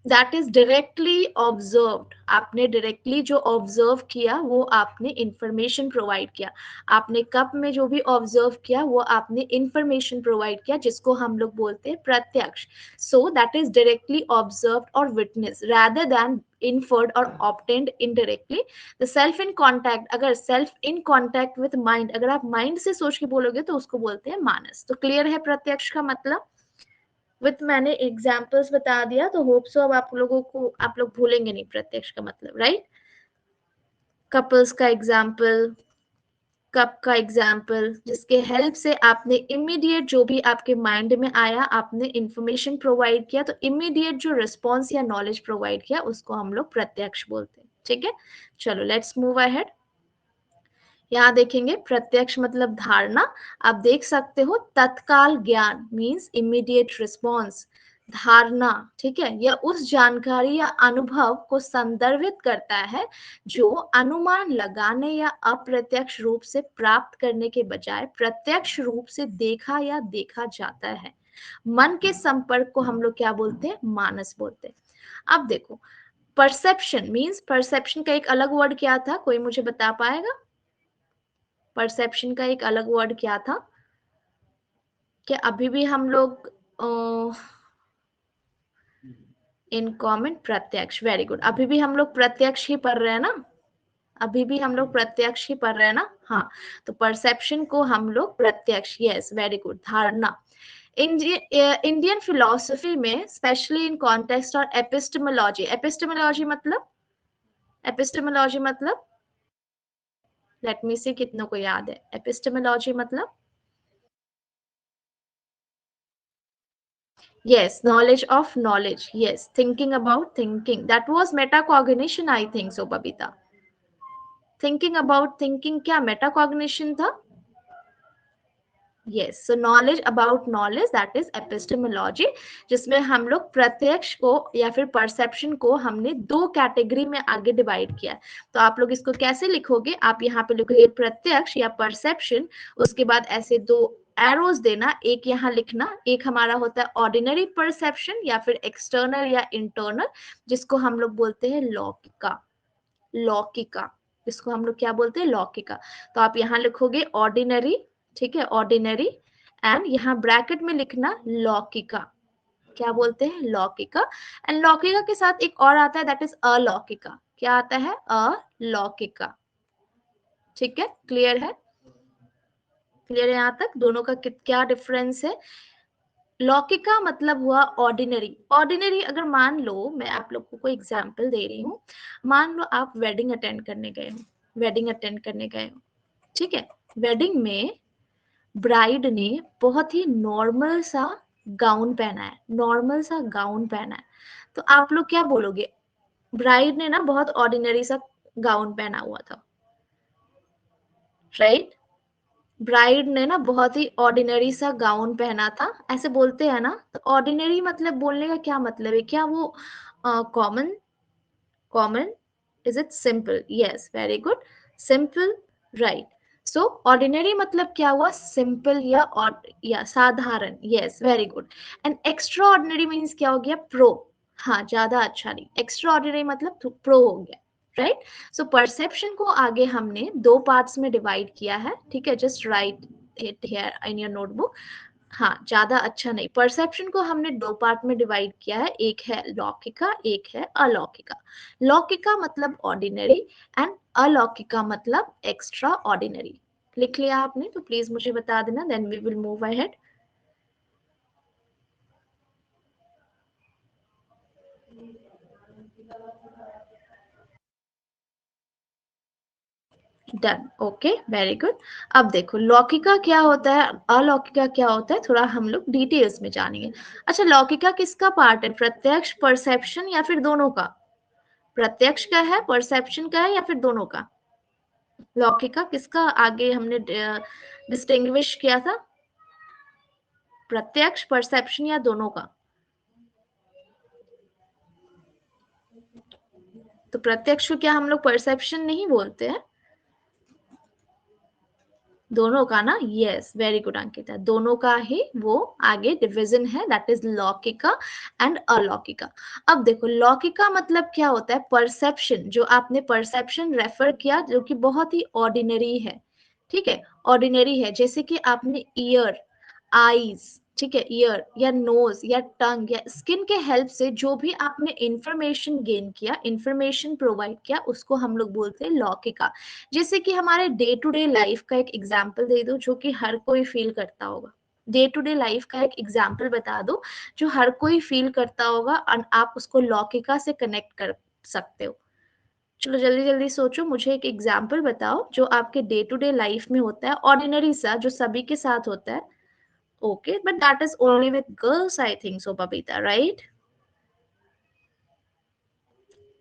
that is directly observed. आपने डायरेक्टली जो ऑब्जर्व किया, वो आपने इंफॉर्मेशन प्रोवाइड किया। आपने कप में जो भी ऑब्जर्व किया, वो आपने इंफॉर्मेशन प्रोवाइड किया, जिसको हम लोग बोलते हैं प्रत्यक्ष। So that is directly observe और witness rather than inferred or obtained indirectly. The self in contact, अगर self in contact with mind, अगर आप माइंड से सोच के बोलोगे तो उसको बोलते हैं मानस। तो क्लियर है प्रत्यक्ष का मतलब, विथ मैंने एग्जाम्पल्स बता दिया, तो होप सो अब आप लोगों को, आप लोग भूलेंगे नहीं प्रत्यक्ष का मतलब, राइट। कपल्स का एग्जाम्पल, कप का एग्जाम्पल, जिसके हेल्प से आपने इमीडिएट जो भी आपके माइंड में आया, आपने इंफॉर्मेशन प्रोवाइड किया, तो इमीडिएट जो रिस्पॉन्स या नॉलेज प्रोवाइड किया, उसको हम लोग प्रत्यक्ष बोलते हैं, ठीक है। चलो लेट्स मूव अहेड। यहाँ देखेंगे प्रत्यक्ष मतलब धारणा। आप देख सकते हो तत्काल ज्ञान मीन्स इमीडिएट रिस्पॉन्स। धारणा, ठीक है, यह उस जानकारी या अनुभव को संदर्भित करता है जो अनुमान लगाने या अप्रत्यक्ष रूप से प्राप्त करने के बजाय प्रत्यक्ष रूप से देखा या देखा जाता है। मन के संपर्क को हम लोग क्या बोलते हैं, मानस बोलते हैं। अब देखो, परसेप्शन मीन्स, परसेप्शन का एक अलग वर्ड क्या था, कोई मुझे बता पाएगा? परसेप्शन का एक अलग वर्ड क्या था? क्या अभी भी हम लोग इन कॉमन, प्रत्यक्ष, वेरी गुड, अभी भी हम लोग प्रत्यक्ष ही पढ़ रहे हैं ना, अभी भी हम लोग प्रत्यक्ष ही पढ़ रहे हैं ना। हाँ, तो परसेप्शन को हम लोग प्रत्यक्ष, यस, वेरी गुड, धारणा। इंडियन फिलोसफी में स्पेशली इन कॉन्टेक्स्ट और एपिस्टेमोलॉजी, एपिस्टेमोलॉजी मतलब, एपिस्टेमोलॉजी मतलब, लेट मी सी कितनों को याद है एपिस्टेमोलॉजी मतलब, yes, knowledge of knowledge. Yes, thinking about thinking. That was metacognition, I think so, Babita. Thinking about thinking क्या metacognition था? Yes, so knowledge about knowledge, that is epistemology, जिसमें हम लोग प्रत्यक्ष को या फिर परसेप्शन को हमने दो कैटेगरी में आगे डिवाइड किया। तो आप लोग इसको कैसे लिखोगे, आप यहाँ पे लिखोगे प्रत्यक्ष या परसेप्शन, उसके बाद ऐसे दो एरोज देना, एक यहाँ लिखना, एक हमारा होता है ऑर्डिनरी परसेप्शन या फिर एक्सटर्नल या इंटरनल, जिसको हम लोग बोलते हैं लौकिका, लौकिका, जिसको हम लोग क्या बोलते हैं, लौकिका। तो आप यहाँ लिखोगे ऑर्डिनरी, ठीक है, ऑर्डिनरी, एंड यहाँ ब्रैकेट में लिखना लौकिका, क्या बोलते हैं, लौकिका। एंड लौकिका के साथ एक और आता है, दैट इज अलौकिका। क्या आता है, अलौकिका, ठीक है, क्लियर है, क्लियर है यहाँ तक, दोनों का क्या डिफरेंस है। लौकिका मतलब हुआ ऑर्डिनरी, ऑर्डिनरी अगर मान लो, मैं आप लोग को कोई एग्जांपल दे रही हूँ, मान लो आप वेडिंग अटेंड करने गए हो, वेडिंग अटेंड करने गए हो, ठीक है, वेडिंग में ब्राइड ने बहुत ही नॉर्मल सा गाउन पहना है, नॉर्मल सा गाउन पहना है, तो आप लोग क्या बोलोगे, ब्राइड ने ना बहुत ऑर्डिनरी सा गाउन पहना हुआ था, राइट। ब्राइड ने ना बहुत ही ऑर्डिनरी सा गाउन पहना था, ऐसे बोलते हैं ना। तो ऑर्डिनरी मतलब बोलने का क्या मतलब है? क्या वो common? Common? Is it simple? Yes, very good, simple, right. So ordinary मतलब क्या हुआ? सिंपल या साधारण। Yes, very good. And extra ordinary means क्या हो गया? प्रो। हाँ, ज्यादा अच्छा नहीं, एक्स्ट्रा ऑर्डिनरी मतलब प्रो हो गया, राइट। सो परसेप्शन को आगे हमने दो पार्ट्स में डिवाइड किया है, ठीक है। Just right it here in your notebook. हाँ, ज्यादा अच्छा नहीं। परसेप्शन को हमने दो पार्ट में डिवाइड किया है, एक है लौकिका, एक है अलौकिका। लौकिका मतलब ऑर्डिनरी एंड अलौकिका मतलब एक्स्ट्रा ऑर्डिनरी। लिख लिया आपने तो प्लीज मुझे बता देना, then we will move ahead. Done, okay, very good. अब देखो लौकिका क्या होता है, अलौकिका क्या होता है, थोड़ा हम लोग डिटेल्स में जानेंगे। अच्छा, लौकिका किसका पार्ट है? प्रत्यक्ष, परसेप्शन या फिर दोनों का? प्रत्यक्ष का है, परसेप्शन का है या फिर दोनों का? लौकिका किसका आगे हमने डिस्टिंग्विश किया था? प्रत्यक्ष, परसेप्शन या दोनों का? तो प्रत्यक्ष को क्या हम लोग परसेप्शन नहीं बोलते हैं? दोनों का ना? यस, वेरी गुड अंकिता, दोनों का ही वो आगे डिवीजन है, दैट इज लौकिका एंड अलौकिका। अब देखो लौकिका मतलब क्या होता है? परसेप्शन, जो आपने परसेप्शन रेफर किया जो कि बहुत ही ऑर्डिनरी है, ठीक है। ऑर्डिनरी है, जैसे कि आपने ईयर, आईज, ठीक है, ईयर या नोज या टंग या स्किन के हेल्प से जो भी आपने इंफॉर्मेशन गेन किया, इंफॉर्मेशन प्रोवाइड किया, उसको हम लोग बोलते हैं लौकिका। जैसे कि हमारे डे टू डे लाइफ का एक एग्जाम्पल दे दो जो कि हर कोई फील करता होगा। डे टू डे लाइफ का एक एग्जाम्पल बता दो जो हर कोई फील करता होगा और आप उसको लौकिका से कनेक्ट कर सकते हो। चलो जल्दी जल्दी सोचो, मुझे एक एग्जाम्पल बताओ जो आपके डे टू डे लाइफ में होता है, ऑर्डिनरी सा, जो सभी के साथ होता है। Okay, but that is only with girls I think so, Babita, right?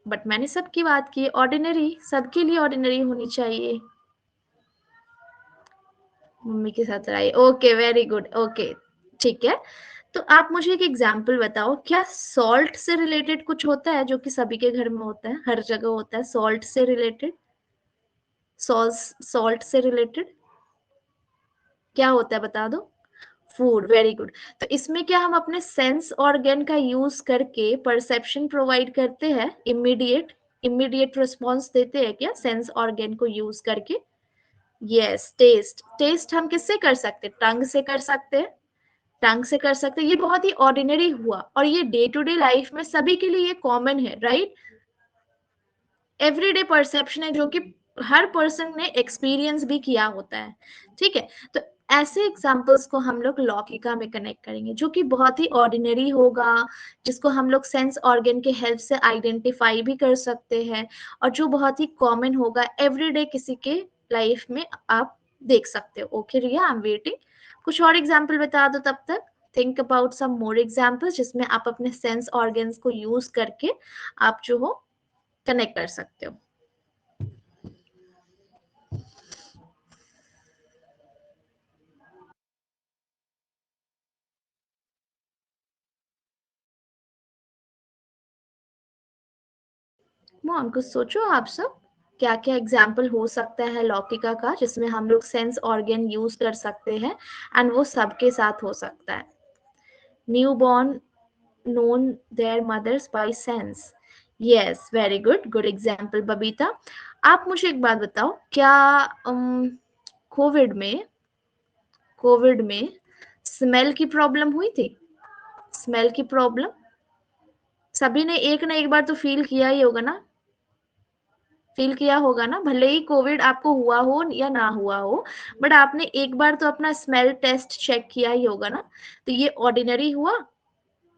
But मैंने सबकी बात की, ऑर्डिनरी सबके लिए ऑर्डिनरी होनी चाहिए। मम्मी के साथ रही, ओके, वेरी गुड, ओके, ठीक है। तो आप मुझे एक एग्जाम्पल बताओ, क्या सॉल्ट से रिलेटेड कुछ होता है जो कि सभी के घर में होता है, हर जगह होता है, सॉल्ट से रिलेटेड? सॉल्ट से रिलेटेड क्या होता है बता दो? Food, very good. तो इसमें क्या हम अपने सेंस ऑर्गन का यूज करके परसेप्शन प्रोवाइड करते हैं? इमीडिएट, इमीडिएट रिस्पॉन्स देते हैं क्या सेंस ऑर्गन को यूज करके? यस, टेस्ट, टेस्ट हम किससे कर सकते हैं? टंग से कर सकते हैं, टंग से कर सकते हैं। ये बहुत ही ऑर्डिनरी हुआ और ये डे टू डे लाइफ में सभी के लिए ये कॉमन है, राइट। एवरीडे परसेप्शन है जो कि हर पर्सन ने एक्सपीरियंस भी किया होता है, ठीक है। तो ऐसे एग्जाम्पल्स को हम लोग लौकिका में कनेक्ट करेंगे जो कि बहुत ही ऑर्डिनरी होगा, जिसको हम लोग सेंस ऑर्गन के हेल्प से आइडेंटिफाई भी कर सकते हैं और जो बहुत ही कॉमन होगा एवरीडे किसी के लाइफ में आप देख सकते हो। Okay Riya, I am waiting. कुछ और एग्जाम्पल बता दो तब तक। Think about some more examples जिसमें आप अपने सेंस ऑर्गन्स को यूज करके आप जो हो कनेक्ट कर सकते हो। मोहन कुछ सोचो आप सब, क्या क्या एग्जाम्पल हो सकता है लौकिका का जिसमें हम लोग सेंस ऑर्गन यूज कर सकते हैं एंड वो सबके साथ हो सकता है। New born known their mothers by sense. Yes, very good, good example Babita. आप मुझे एक बात बताओ, क्या कोविड में, कोविड में स्मेल की प्रॉब्लम हुई थी? स्मेल की प्रॉब्लम सभी ने एक ना एक बार तो फील किया ही होगा ना, फील किया होगा ना, भले ही कोविड आपको हुआ हो या ना हुआ हो, बट आपने एक बार तो अपना स्मेल टेस्ट चेक किया ही होगा ना। तो ये ऑर्डिनरी हुआ।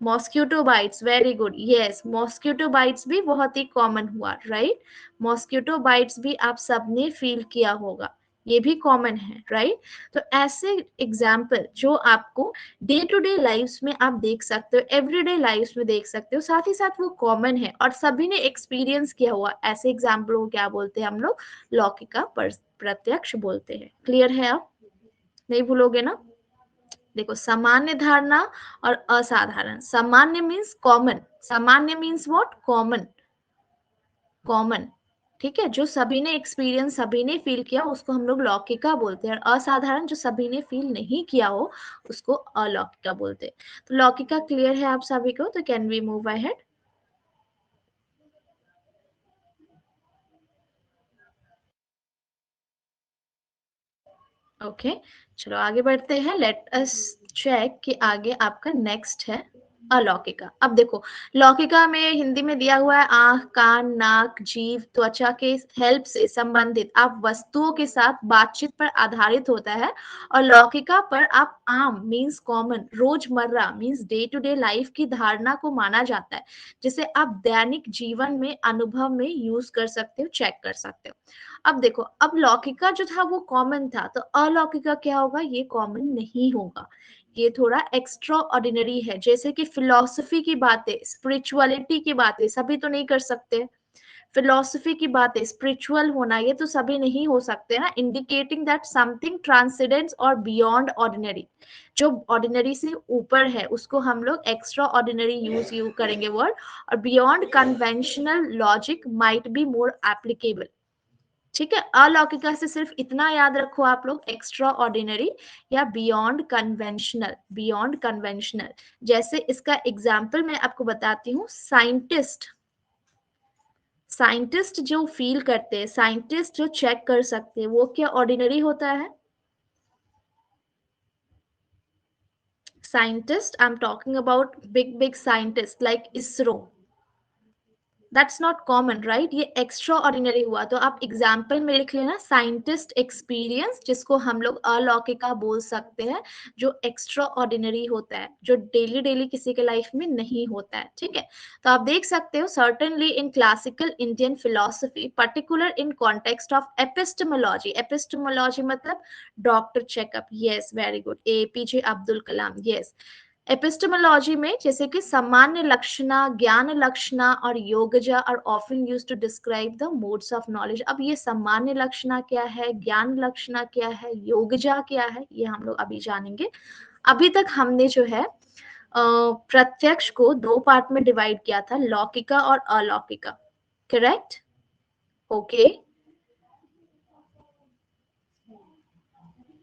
Mosquito bytes, very good, yes, mosquito bytes भी बहुत ही कॉमन हुआ, राइट। मॉस्किटो बाइट्स भी आप सबने फील किया होगा, ये भी कॉमन है, राइट। तो ऐसे एग्जाम्पल जो आपको डे टू डे लाइफ में आप देख सकते हो, एवरीडे लाइफ में देख सकते हो, साथ ही साथ वो कॉमन है और सभी ने एक्सपीरियंस किया हुआ, ऐसे एग्जाम्पल को क्या बोलते हैं हम लोग? लौकिका प्रत्यक्ष बोलते हैं। क्लियर है अब? नहीं भूलोगे ना? देखो, सामान्य धारणा और असाधारण। सामान्य मीन्स कॉमन, सामान्य मीन्स व्हाट? कॉमन, कॉमन, ठीक है, जो सभी ने एक्सपीरियंस, सभी ने फील किया, उसको हम लोग लौकिका बोलते हैं। और असाधारण जो सभी ने फील नहीं किया हो, उसको अलौकिका बोलते हैं। तो लौकिका क्लियर है आप सभी को? तो can we move ahead? Okay, चलो आगे बढ़ते हैं। लेट अस चेक कि आगे आपका नेक्स्ट है अलौकिका। अब देखो, लौकिका में हिंदी में दिया हुआ है आंख, कान, नाक, जीभ, त्वचा के हेल्प से संबंधित आप वस्तुओं के साथ बातचीत पर आधारित होता है। और लौकिका पर आप आम मीन्स कॉमन, रोजमर्रा means day to day life की धारणा को माना जाता है, जिसे आप दैनिक जीवन में, अनुभव में यूज कर सकते हो, चेक कर सकते हो। अब देखो, अब लौकिका जो था वो कॉमन था, तो अलौकिका क्या होगा? ये कॉमन नहीं होगा, ये थोड़ा एक्स्ट्रा ऑर्डिनरी है। जैसे कि फिलॉसफी की बातें, स्पिरिचुअलिटी की बातें सभी तो नहीं कर सकते। फिलॉसफी की बातें, स्पिरिचुअल होना, ये तो सभी नहीं हो सकते ना। इंडिकेटिंग दैट समथिंग ट्रांसेंडेंस और बियॉन्ड ऑर्डिनरी, जो ऑर्डिनरी से ऊपर है, उसको हम लोग एक्स्ट्रा ऑर्डिनरी यूज करेंगे वर्ड। और beyond conventional logic might be more applicable. ठीक है, अलौकिका से सिर्फ इतना याद रखो आप लोग, एक्स्ट्रा ऑर्डिनरी या बियॉन्ड कन्वेंशनल, बियॉन्ड कन्वेंशनल। जैसे इसका एग्जाम्पल मैं आपको बताती हूँ। साइंटिस्ट, साइंटिस्ट जो फील करते हैं, साइंटिस्ट जो चेक कर सकते हैं, वो क्या ऑर्डिनरी होता है? Scientist, I am talking about big big scientist like ISRO, that's not common, right? ये एक्स्ट्रा ऑर्डिनरी हुआ। तो आप एग्जाम्पल में लिख लेना साइंटिस्ट एक्सपीरियंस, जिसको हम लोग अलौकिका बोल सकते हैं, जो एक्स्ट्रा ऑर्डिनरी होता है, जो डेली डेली किसी के लाइफ में नहीं होता है। ठीक है, तो आप देख सकते हो, certainly in classical Indian philosophy, particular in context of epistemology. Epistemology मतलब doctor checkup, yes, very good, APJ Abdul Kalam, yes. Epistemology में जैसे कि सामान्य लक्षणा, ज्ञान लक्षणा और योगजा are often used to describe the modes of knowledge. अब ये सामान्य लक्षणा क्या है, ज्ञान लक्षणा क्या है, योगजा क्या है, ये हम लोग अभी जानेंगे। अभी तक हमने जो है प्रत्यक्ष को दो पार्ट में डिवाइड किया था, लौकिका और अलौकिका, करेक्ट? ओके,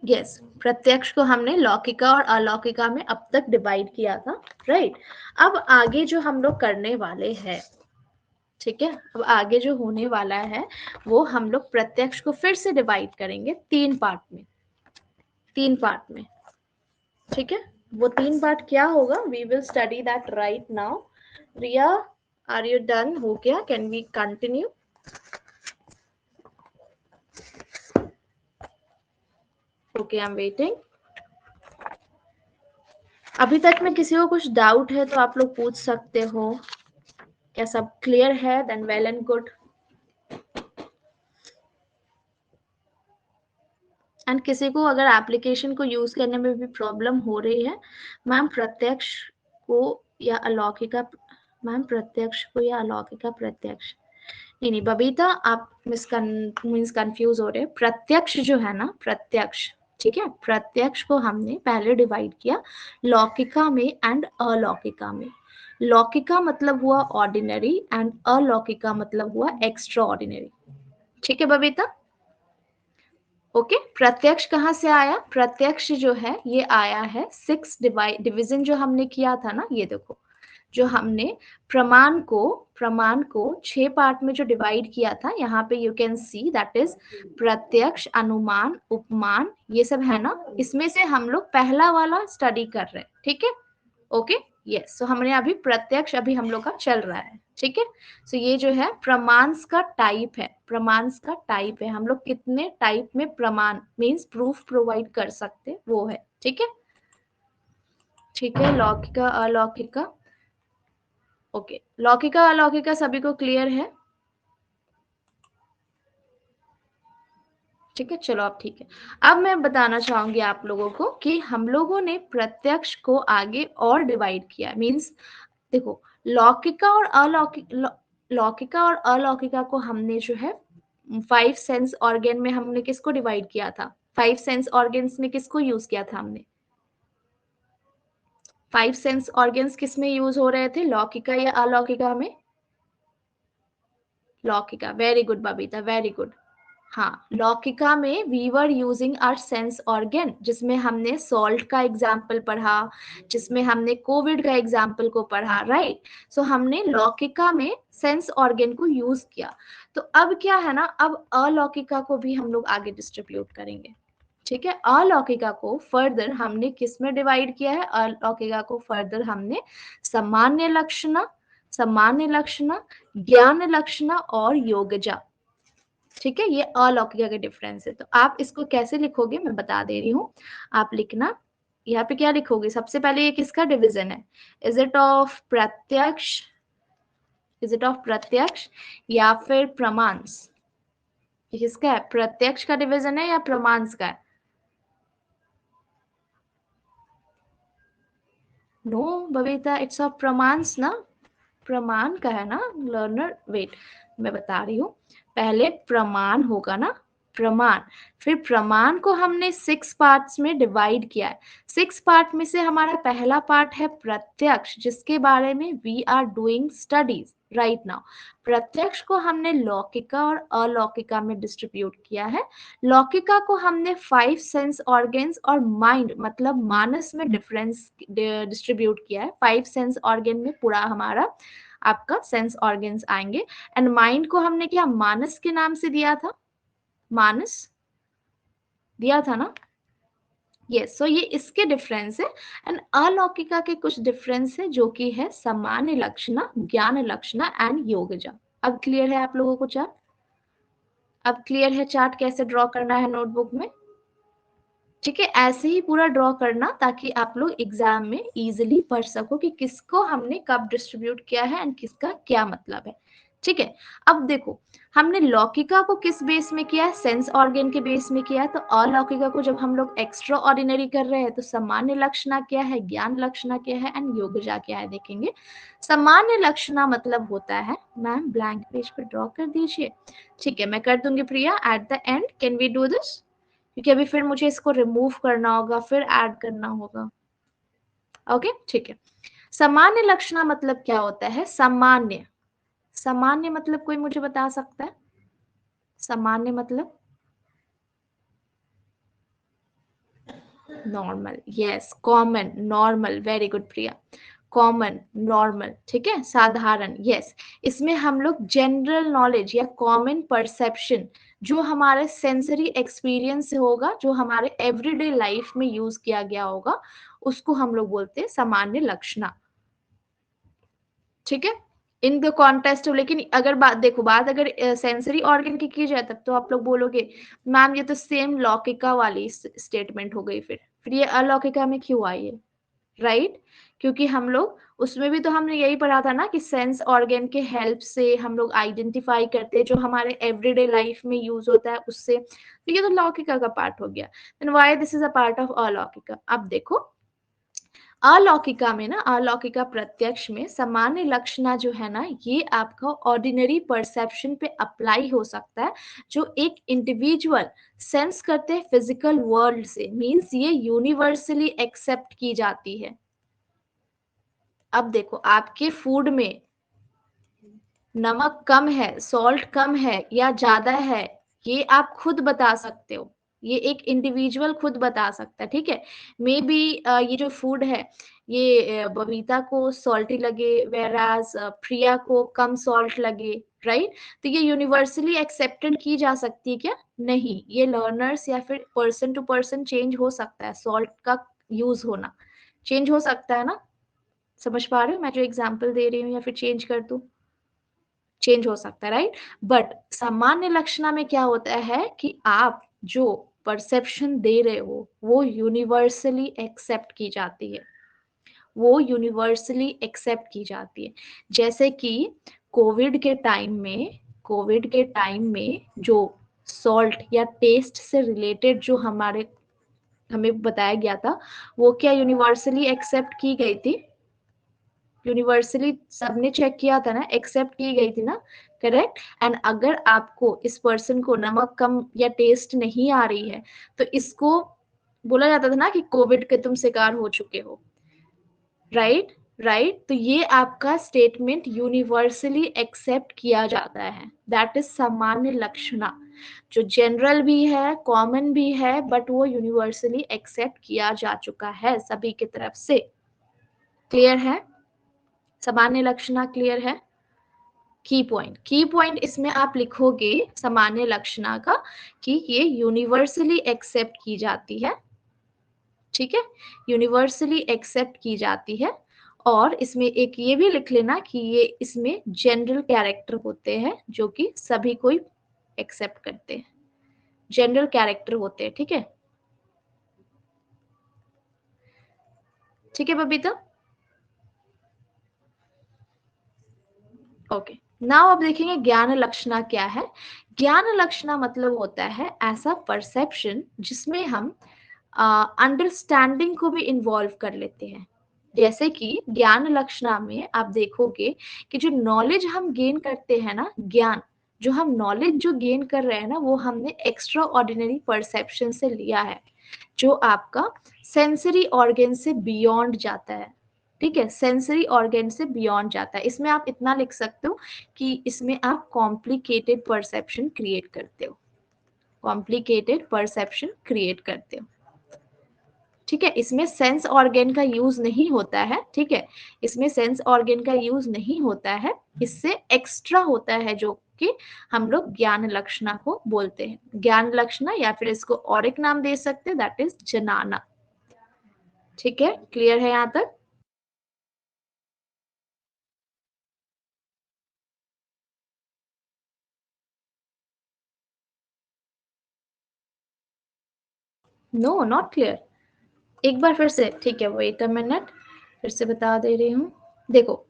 यस, प्रत्यक्ष को हमने लौकिका और अलौकिका में अब तक डिवाइड किया था, राइट? अब आगे जो हम लोग करने वाले हैं, ठीक है, अब आगे जो होने वाला है वो हम लोग प्रत्यक्ष को फिर से डिवाइड करेंगे तीन पार्ट में, तीन पार्ट में, ठीक है। वो तीन पार्ट क्या होगा, we will study that right now. Riya, are you done? हो गया? Can we continue? Okay, I am waiting. अभी तक में किसी को कुछ डाउट है तो आप लोग पूछ सकते हो। क्या सब क्लियर है? Then well and good. And किसी को अगर एप्लीकेशन को यूज करने में भी प्रॉब्लम हो रही है, मैम प्रत्यक्ष को या अलौकिका, मैम प्रत्यक्ष को या अलौकिका प्रत्यक्ष, नहीं बबीता, आप मीन्स कंफ्यूज हो रहे हैं। प्रत्यक्ष जो है ना, प्रत्यक्ष, ठीक है, प्रत्यक्ष को हमने पहले डिवाइड किया लौकिका में एंड अलौकिका में। लौकिका मतलब हुआ ऑर्डिनरी एंड अलौकिका मतलब हुआ एक्स्ट्रा ऑर्डिनरी, ठीक है बबीता? ओके, प्रत्यक्ष कहाँ से आया? प्रत्यक्ष जो है ये आया है सिक्स डिवीजन जो हमने किया था ना, ये देखो, जो हमने प्रमाण को 6 पार्ट में जो डिवाइड किया था, यहाँ पे you can see that is प्रत्यक्ष, अनुमान, उपमान, ये सब है ना। इसमें से हम लोग पहला वाला स्टडी कर रहे हैं, ठीक है? ओके, यस, सो हमने अभी प्रत्यक्ष अभी हम लोग का चल रहा है, ठीक है। सो ये जो है प्रमाण्स का टाइप है, प्रमाण्स का टाइप है, हम लोग कितने टाइप में प्रमाण मीन्स प्रूफ प्रोवाइड कर सकते वो है, ठीक है? ठीक है, लौकिका अलौकिका, ओके, लौकिका अलौकिका सभी को क्लियर है? ठीक है, चलो अब ठीक है। अब मैं बताना चाहूंगी आप लोगों को कि हम लोगों ने प्रत्यक्ष को आगे और डिवाइड किया, मीन्स देखो, लौकिका और लौकिका और अलौकिका को हमने जो है 5 सेंस ऑर्गन में हमने किसको डिवाइड किया था? 5 सेंस ऑर्गन्स में किसको यूज किया था हमने? 5 सेंस ऑर्गन्स किस में यूज हो रहे थे, लौकिका या अलौकिका में? लौकिका, very good Babita, very good. हाँ, लौकिका में we were using our sense organ, जिसमें हमने सॉल्ट का एग्जाम्पल पढ़ा, जिसमें हमने कोविड का एग्जाम्पल को पढ़ा, राइट। सो हमने लौकिका में सेंस ऑर्गन को यूज किया। तो अब क्या है ना, अब अलौकिका को भी हम लोग आगे डिस्ट्रीब्यूट करेंगे, ठीक है। अलौकिका को फर्दर हमने किस में डिवाइड किया है? अलौकिका को फर्दर हमने सामान्य लक्षण, सामान्य लक्षण, ज्ञान लक्षण और योगजा, ठीक है। ये अलौकिका के डिफरेंस है। तो आप इसको कैसे लिखोगे मैं बता दे रही हूँ। आप लिखना, यहाँ पे क्या लिखोगे? सबसे पहले ये किसका डिवीजन है? इज इट ऑफ प्रत्यक्ष, इज इट ऑफ प्रत्यक्ष या फिर प्रमांस? किसका है? प्रत्यक्ष का डिवीजन है या प्रमांस का है? नो बबीता, इट्स ऑफ प्रमांस ना, प्रमाण का है ना लर्नर। वेट, मैं बता रही हूँ। पहले प्रमाण होगा ना, प्रमाण, फिर प्रमाण को हमने 6 पार्ट्स में डिवाइड किया है। 6 पार्ट में से हमारा पहला पार्ट है प्रत्यक्ष, जिसके बारे में we are doing studies right now. प्रत्यक्ष को हमने लौकिका और अलौकिका में डिस्ट्रीब्यूट किया है। लौकिका को हमने 5 सेंस ऑर्गन्स और माइंड मतलब मानस में डिफरेंस डिस्ट्रीब्यूट किया है। 5 सेंस ऑर्गन में पूरा हमारा आपका सेंस ऑर्गन्स आएंगे। एंड माइंड को हमने क्या मानस के नाम से दिया था? मानस दिया था ना, यस। सो ये इसके डिफरेंस है। एंड अलौकिका के कुछ डिफरेंस है, जो कि है सामान्य लक्षण, ज्ञान लक्षण एंड योगजा। अब क्लियर है आप लोगों को चार्ट? अब क्लियर है चार्ट कैसे ड्रॉ करना है नोटबुक में? ठीक है, ऐसे ही पूरा ड्रॉ करना ताकि आप लोग एग्जाम में इजीली पढ़ सको कि किसको हमने कब डिस्ट्रीब्यूट किया है एंड किसका क्या मतलब है, ठीक है। अब देखो, हमने लौकिका को किस बेस में किया है? सेंस ऑर्गन के बेस में किया है। तो अलौकिका को जब हम लोग एक्स्ट्रा ऑर्डिनरी कर रहे हैं तो सामान्य लक्षणा क्या है, ज्ञान लक्षणा क्या है एंड योगजा क्या है, देखेंगे। सामान्य लक्षणा मतलब होता है, मैम ब्लैंक पेज पर ड्रॉ कर दीजिए, ठीक है, मैं कर दूंगी Priya at the end. Can we do this? क्योंकि अभी फिर मुझे इसको रिमूव करना होगा, फिर ऐड करना होगा। ओके, ठीक है। सामान्य लक्षण मतलब क्या होता है? सामान्य, सामान्य मतलब कोई मुझे बता सकता है? सामान्य मतलब normal, yes, common, normal, very good Priya. Common, normal, ठीक है, साधारण, यस। इसमें हम लोग जनरल नॉलेज या कॉमन परसेप्शन, जो हमारे सेंसरी एक्सपीरियंस से होगा, जो हमारे एवरीडे लाइफ में यूज किया गया होगा, उसको हम लोग बोलते हैं सामान्य लक्षण, ठीक है। In the contest. लेकिन अगर बात देखो, बात अगर सेंसरी ऑर्गन की जाए तब तो आप लोग बोलोगे मैम ये तो सेम लौकिका वाली स्टेटमेंट हो गई, फिर ये अलौकिका में क्यों आई है, राइट। क्योंकि हम लोग उसमें भी तो हमने यही पढ़ा था ना कि सेंस ऑर्गन के हेल्प से हम लोग आइडेंटिफाई करते हैं, जो हमारे एवरीडे लाइफ में यूज होता है उससे। तो ये तो लौकिका का पार्ट हो गया। Then why this is a part of अलौकिका? अब देखो, अलौकिका में ना, अलौकिका प्रत्यक्ष में सामान्य लक्षणा जो है ना, ये आपका ऑर्डिनरी परसेप्शन पे अप्लाई हो सकता है, जो एक इंडिविजुअल सेंस करते हैं फिजिकल वर्ल्ड से, मींस ये यूनिवर्सली एक्सेप्ट की जाती है। अब देखो, आपके फूड में नमक कम है, सॉल्ट कम है या ज्यादा है, ये आप खुद बता सकते हो, ये एक इंडिविजुअल खुद बता सकता है, ठीक है। मे बी ये जो फूड है, ये बबीता को सॉल्टी लगे, वेराज प्रिया को कम सॉल्ट लगे, राइट। तो ये यूनिवर्सली एक्सेप्टेड की जा सकती है क्या? नहीं, ये लर्नर्स या फिर पर्सन टू पर्सन चेंज हो सकता है, सॉल्ट का यूज होना चेंज हो सकता है ना। समझ पा रहे हो मैं जो एग्जाम्पल दे रही हूँ, या फिर चेंज कर दूं? चेंज हो सकता है, राइट। बट सामान्य लक्षणा में क्या होता है कि आप जो परसेप्शन दे रहे हो वो यूनिवर्सली एक्सेप्ट की जाती है, वो यूनिवर्सली एक्सेप्ट की जाती है। जैसे कि कोविड के टाइम में, कोविड के टाइम में जो सॉल्ट या टेस्ट से रिलेटेड जो हमें बताया गया था, वो क्या यूनिवर्सली एक्सेप्ट की गई थी? यूनिवर्सली सबने चेक किया था ना, एक्सेप्ट की गई थी ना, करेक्ट। एंड अगर आपको इस पर्सन को नमक कम या टेस्ट नहीं आ रही है तो इसको बोला जाता था ना कि कोविड के तुम शिकार हो चुके हो, राइट राइट। तो ये आपका स्टेटमेंट यूनिवर्सली एक्सेप्ट किया जाता है, दैट इज सामान्य लक्षणा, जो जनरल भी है, कॉमन भी है, बट वो यूनिवर्सली एक्सेप्ट किया जा चुका है सभी की तरफ से। क्लियर है? सामान्य लक्षणा क्लियर है? की पॉइंट इसमें आप लिखोगे सामान्य लक्षणा का कि ये यूनिवर्सली एक्सेप्ट की जाती है, ठीक है, यूनिवर्सली एक्सेप्ट की जाती है। और इसमें एक ये भी लिख लेना कि ये इसमें जनरल कैरेक्टर होते हैं जो कि सभी कोई एक्सेप्ट करते हैं, जनरल कैरेक्टर होते हैं, ठीक है, ठीक है बबीता, ओके। नाउ अब देखेंगे ज्ञान लक्षणा क्या है। ज्ञान लक्षणा मतलब होता है ऐसा परसेप्शन जिसमें हम अंडरस्टैंडिंग को भी इन्वॉल्व कर लेते हैं। जैसे कि ज्ञान लक्षणा में आप देखोगे कि जो नॉलेज हम गेन करते हैं ना, ज्ञान जो हम नॉलेज जो गेन कर रहे हैं ना, वो हमने एक्स्ट्रा ऑर्डिनरी परसेप्शन से लिया है, जो आपका सेंसरी ऑर्गन से बियॉन्ड जाता है, ठीक है, सेंसरी ऑर्गन से बियॉन्ड जाता है। इसमें आप इतना लिख सकते हो कि इसमें आप कॉम्प्लिकेटेड परसेप्शन क्रिएट करते हो, कॉम्प्लिकेटेड परसेप्शन क्रिएट करते हो, ठीक है। इसमें सेंस ऑर्गन का यूज नहीं होता है, ठीक है, इसमें सेंस ऑर्गन का यूज नहीं होता है, इससे एक्स्ट्रा होता है जो कि हम लोग ज्ञान लक्षणा को बोलते हैं। ज्ञान लक्षणा या फिर इसको और एक नाम दे सकते हैं, दैट इज जनाना, ठीक है, क्लियर है यहाँ तक? नो नॉट क्लियर, एक बार फिर से, ठीक है, वेट अ मिनट, फिर से बता दे रही हूँ। देखो,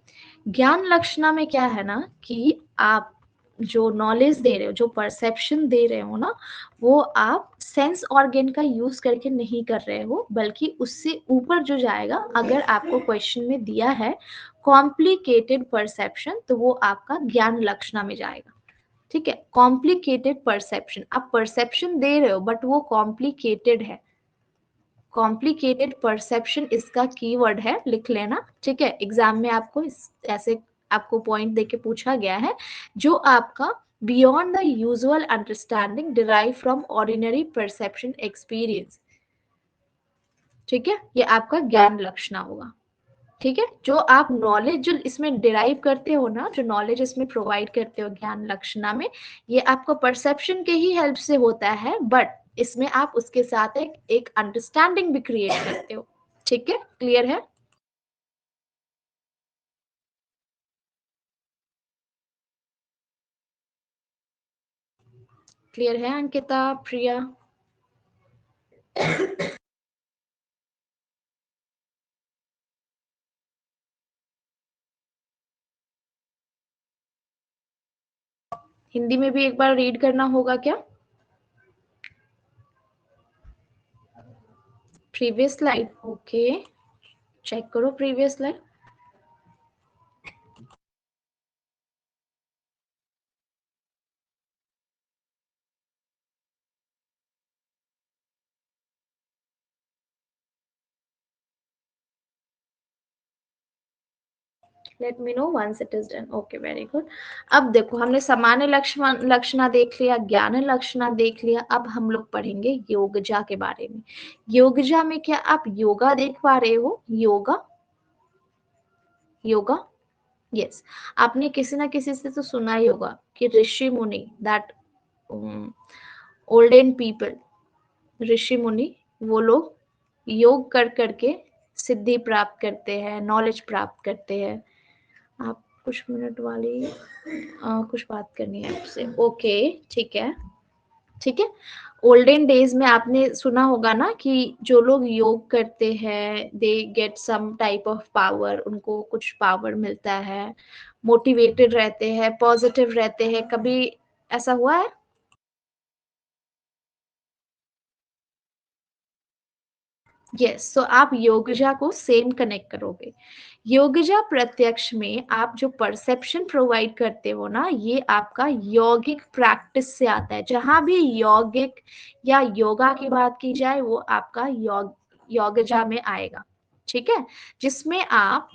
ज्ञान लक्षणा में क्या है ना कि आप जो नॉलेज दे रहे हो, जो परसेप्शन दे रहे हो ना, वो आप सेंस ऑर्गन का यूज करके नहीं कर रहे हो, बल्कि उससे ऊपर जो जाएगा, अगर आपको क्वेश्चन में दिया है कॉम्प्लिकेटेड परसेप्शन, तो वो आपका ज्ञान लक्षणा में जाएगा, ठीक है। कॉम्प्लिकेटेड परसेप्शन, आप परसेप्शन दे रहे हो बट वो कॉम्प्लिकेटेड है, कॉम्प्लिकेटेड परसेप्शन इसका कीवर्ड है, लिख लेना, ठीक है। एग्जाम में आपको ऐसे आपको पॉइंट देके पूछा गया है, जो आपका beyond the usual understanding derive from ordinary perception experience, ठीक है, ये आपका ज्ञान लक्षणा होगा, ठीक है। जो आप नॉलेज जो इसमें डिराइव करते हो ना, जो नॉलेज इसमें प्रोवाइड करते हो ज्ञान लक्षणा में, ये आपको परसेप्शन के ही हेल्प से होता है, बट इसमें आप उसके साथ एक अंडरस्टैंडिंग भी क्रिएट करते हो, ठीक है, क्लियर है? क्लियर है अंकिता, प्रिया? हिंदी में भी एक बार रीड करना होगा क्या? प्रीवियस स्लाइड, ओके, चेक करो previous slide. Let me know once it is done, okay, very good. अब देखो, हमने सामान्य लक्षणा देख लिया, ज्ञान लक्षणा देख लिया, अब हम लोग पढ़ेंगे योगजा के बारे में। योगजा में क्या आप योगा देख पा रहे हो? योगा, योगा, यस, आपने किसी ना किसी से तो सुना ही होगा कि ऋषि मुनि, दैट ओल्डन पीपल, ऋषि मुनि, वो लोग योग कर करके सिद्धि प्राप्त करते हैं, नॉलेज प्राप्त करते हैं। आप कुछ मिनट वाली कुछ बात करनी है आपसे, ओके, ठीक है, ठीक है। ओल्डन डेज में आपने सुना होगा ना कि जो लोग योग करते हैं they get some type of power, उनको कुछ पावर मिलता है, मोटिवेटेड रहते हैं, पॉजिटिव रहते हैं, कभी ऐसा हुआ है? यस, सो आप योगजा को सेम कनेक्ट करोगे। योगजा प्रत्यक्ष में आप जो परसेप्शन प्रोवाइड करते हो ना, ये आपका यौगिक प्रैक्टिस से आता है। जहां भी यौगिक या योगा की बात की जाए वो आपका योगजा में आएगा, ठीक है। जिसमें आप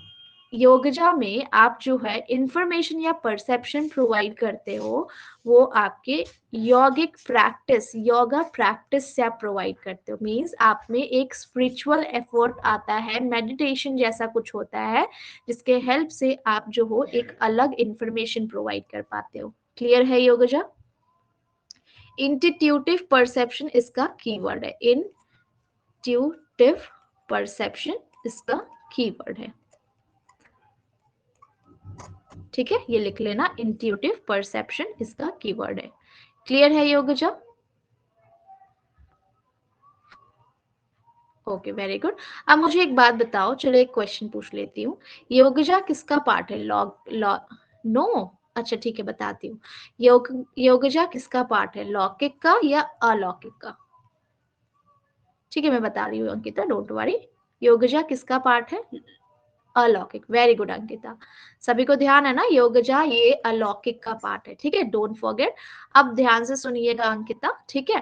योगजा में आप जो है इंफॉर्मेशन या परसेप्शन प्रोवाइड करते हो, वो आपके यौगिक प्रैक्टिस, योगा प्रैक्टिस से आप प्रोवाइड करते हो। मींस आप में एक स्पिरिचुअल एफर्ट आता है, मेडिटेशन जैसा कुछ होता है, जिसके हेल्प से आप जो हो एक अलग इंफॉर्मेशन प्रोवाइड कर पाते हो। क्लियर है योगजा? इंट्यूटिव परसेप्शन इसका कीवर्ड है, इंट्यूटिव परसेप्शन इसका कीवर्ड है, ठीक है, ये लिख लेना, इंट्यूटिव परसेप्शन इसका कीवर्ड है। क्लियर है योगजा? Okay, very good. अब मुझे एक बात बताओ, चलो एक क्वेश्चन पूछ लेती हूँ। योगजा किसका पार्ट है? नो, अच्छा ठीक है, बताती हूँ। योगजा किसका पार्ट है, लौकिक का या अलौकिक का? ठीक है, मैं बता रही हूँ अंकिता, डोंट वरी। योगजा किसका पार्ट है? अलौकिक। वेरी गुड अंकिता, सभी को ध्यान है ना, योगजा ये अलौकिक का पार्ट है, ठीक है, डोंट फॉरगेट। अब ध्यान से सुनिएगा अंकिता, ठीक है।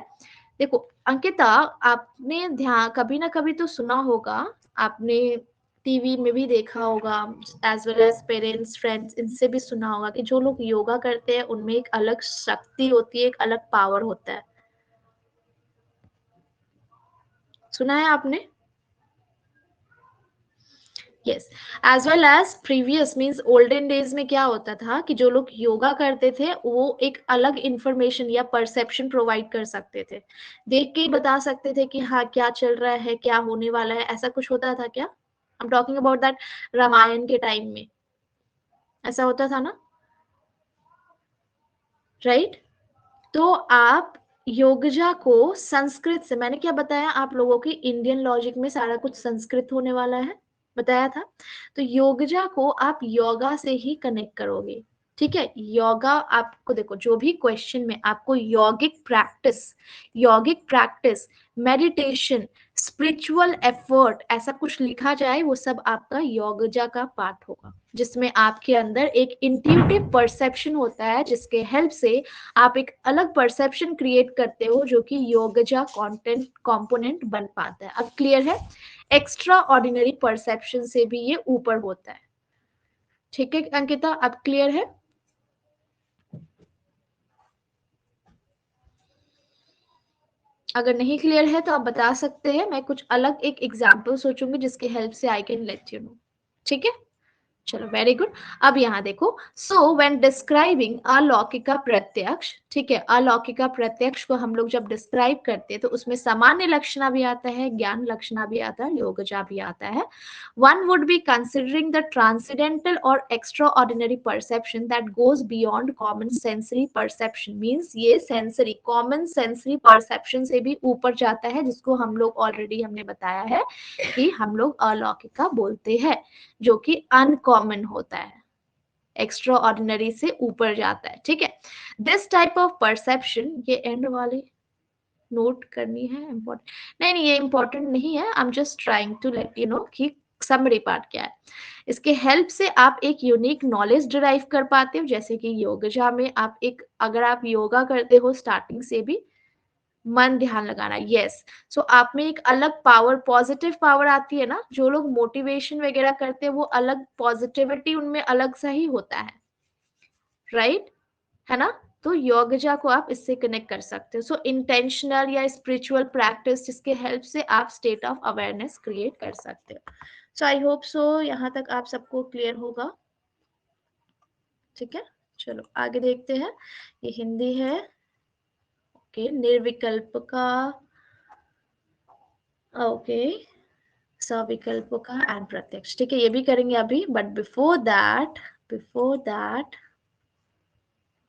देखो अंकिता, आपने ध्यान कभी ना कभी तो सुना होगा, आपने टीवी में भी देखा होगा, as well as parents friends इनसे भी सुना होगा कि जो लोग योगा करते हैं उनमें एक अलग शक्ति होती है, एक अलग पावर होता है। सुना है आपने? Yes, as well as previous means olden days में क्या होता था कि जो लोग योगा करते थे वो एक अलग इंफॉर्मेशन या परसेप्शन प्रोवाइड कर सकते थे, देख के ही बता सकते थे कि हाँ क्या चल रहा है, क्या होने वाला है, ऐसा कुछ होता था क्या? I am talking about that, Ramayana के टाइम में ऐसा होता था ना, राइट? तो आप योगजा को संस्कृत से, मैंने क्या बताया आप लोगों की, इंडियन लॉजिक में सारा कुछ संस्कृत होने वाला है, बताया था। तो योगजा को आप योगा से ही कनेक्ट करोगे, ठीक है। योगा आपको, देखो जो भी क्वेश्चन में आपको यौगिक प्रैक्टिस, मेडिटेशन, स्पिरिचुअल एफर्ट ऐसा कुछ लिखा जाए, वो सब आपका योगजा का पार्ट होगा, जिसमें आपके अंदर एक इंट्यूटिव परसेप्शन होता है, जिसके हेल्प से आप एक अलग परसेप्शन क्रिएट करते हो, जो कि योगजा कंपोनेंट बन पाता है। अब क्लियर है? एक्स्ट्रा ऑर्डिनरी परसेप्शन से भी ये ऊपर होता है, ठीक है अंकिता, अब क्लियर है? अगर नहीं क्लियर है तो आप बता सकते हैं, मैं कुछ अलग एक एग्जाम्पल सोचूंगी जिसकी हेल्प से I can let you no, ठीक है। चलो वेरी गुड। अब यहाँ देखो, सो व्हेन डिस्क्राइबिंग अलौकिका प्रत्यक्ष, ठीक है, अलौकिका प्रत्यक्ष को हम लोग जब डिस्क्राइब करते हैं तो उसमें सामान्य लक्षणा भी आता है, ज्ञान लक्षणा भी आता है, योगजा भी आता है। One would be considering the transcendental और extraordinary perception that goes beyond common sensory perception, means ये सेंसरी, कॉमन सेंसरी परसेप्शन से भी ऊपर जाता है, जिसको हम लोग ऑलरेडी हमने बताया है कि हम लोग अलौकिका बोलते हैं, जो कि अनकॉमन होता है, एक्स्ट्रा ऑर्डिनरी से ऊपर जाता है, ठीक है। दिस टाइप ऑफ परसेप्शन, ये एंड वाली नोट करनी है इम्पोर्टेंट, नहीं नहीं ये इम्पोर्टेंट नहीं है, I am just trying to let you know कि समरी पार्ट क्या है। इसके हेल्प से आप एक यूनिक नॉलेज डिराइव कर पाते हो, जैसे कि योगजा में आप एक, अगर आप योगा करते हो स्टार्टिंग से भी, मन ध्यान लगाना, यस, सो आप में एक अलग पावर, पॉजिटिव पावर आती है ना, जो लोग मोटिवेशन वगैरह करते हैं वो अलग पॉजिटिविटी उनमें अलग सा ही होता है, राइट, है ना। तो योगजा को आप इससे कनेक्ट कर सकते हो, सो इंटेंशनल या स्पिरिचुअल प्रैक्टिस जिसके हेल्प से आप स्टेट ऑफ अवेयरनेस क्रिएट कर सकते हो। सो आई होप सो यहाँ तक आप सबको क्लियर होगा, ठीक है। चलो आगे देखते हैं, ये हिंदी है, ओके, निर्विकल्प का, ओके, सविकल्प का एंड प्रत्यक्ष, ठीक है, ये भी करेंगे अभी, but before that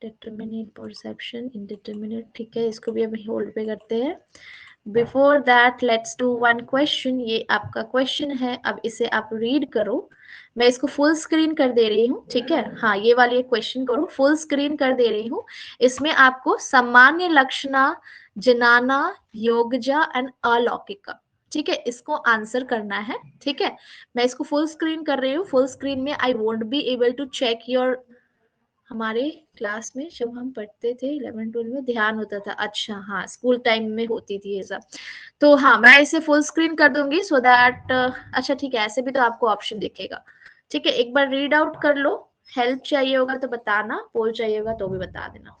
determinate perception indeterminate, ठीक है, इसको भी अभी होल्ड पे करते हैं। Before that let's do one question, ये आपका क्वेश्चन है, अब इसे आप रीड करो, मैं इसको फुल स्क्रीन कर दे रही हूँ, ठीक है, हाँ ये वाली एक क्वेश्चन करो, फुल स्क्रीन कर दे रही हूँ। इसमें आपको सामान्य लक्षणा, जनाना, योगजा एंड अलौकिका, ठीक है, इसको आंसर करना है। ठीक है, मैं इसको फुल स्क्रीन कर रही हूँ। फुल स्क्रीन में I won't be able to check your. हमारे क्लास में जब हम पढ़ते थे 11 12 में ध्यान होता था। अच्छा हाँ, स्कूल टाइम में होती थी ये सब। तो हाँ, मैं इसे फुल स्क्रीन कर दूंगी सो दैट अच्छा ठीक है, ऐसे भी तो आपको ऑप्शन दिखेगा। ठीक है, एक बार रीड आउट कर लो। हेल्प चाहिए होगा तो बताना, पोल चाहिए होगा तो भी बता देना।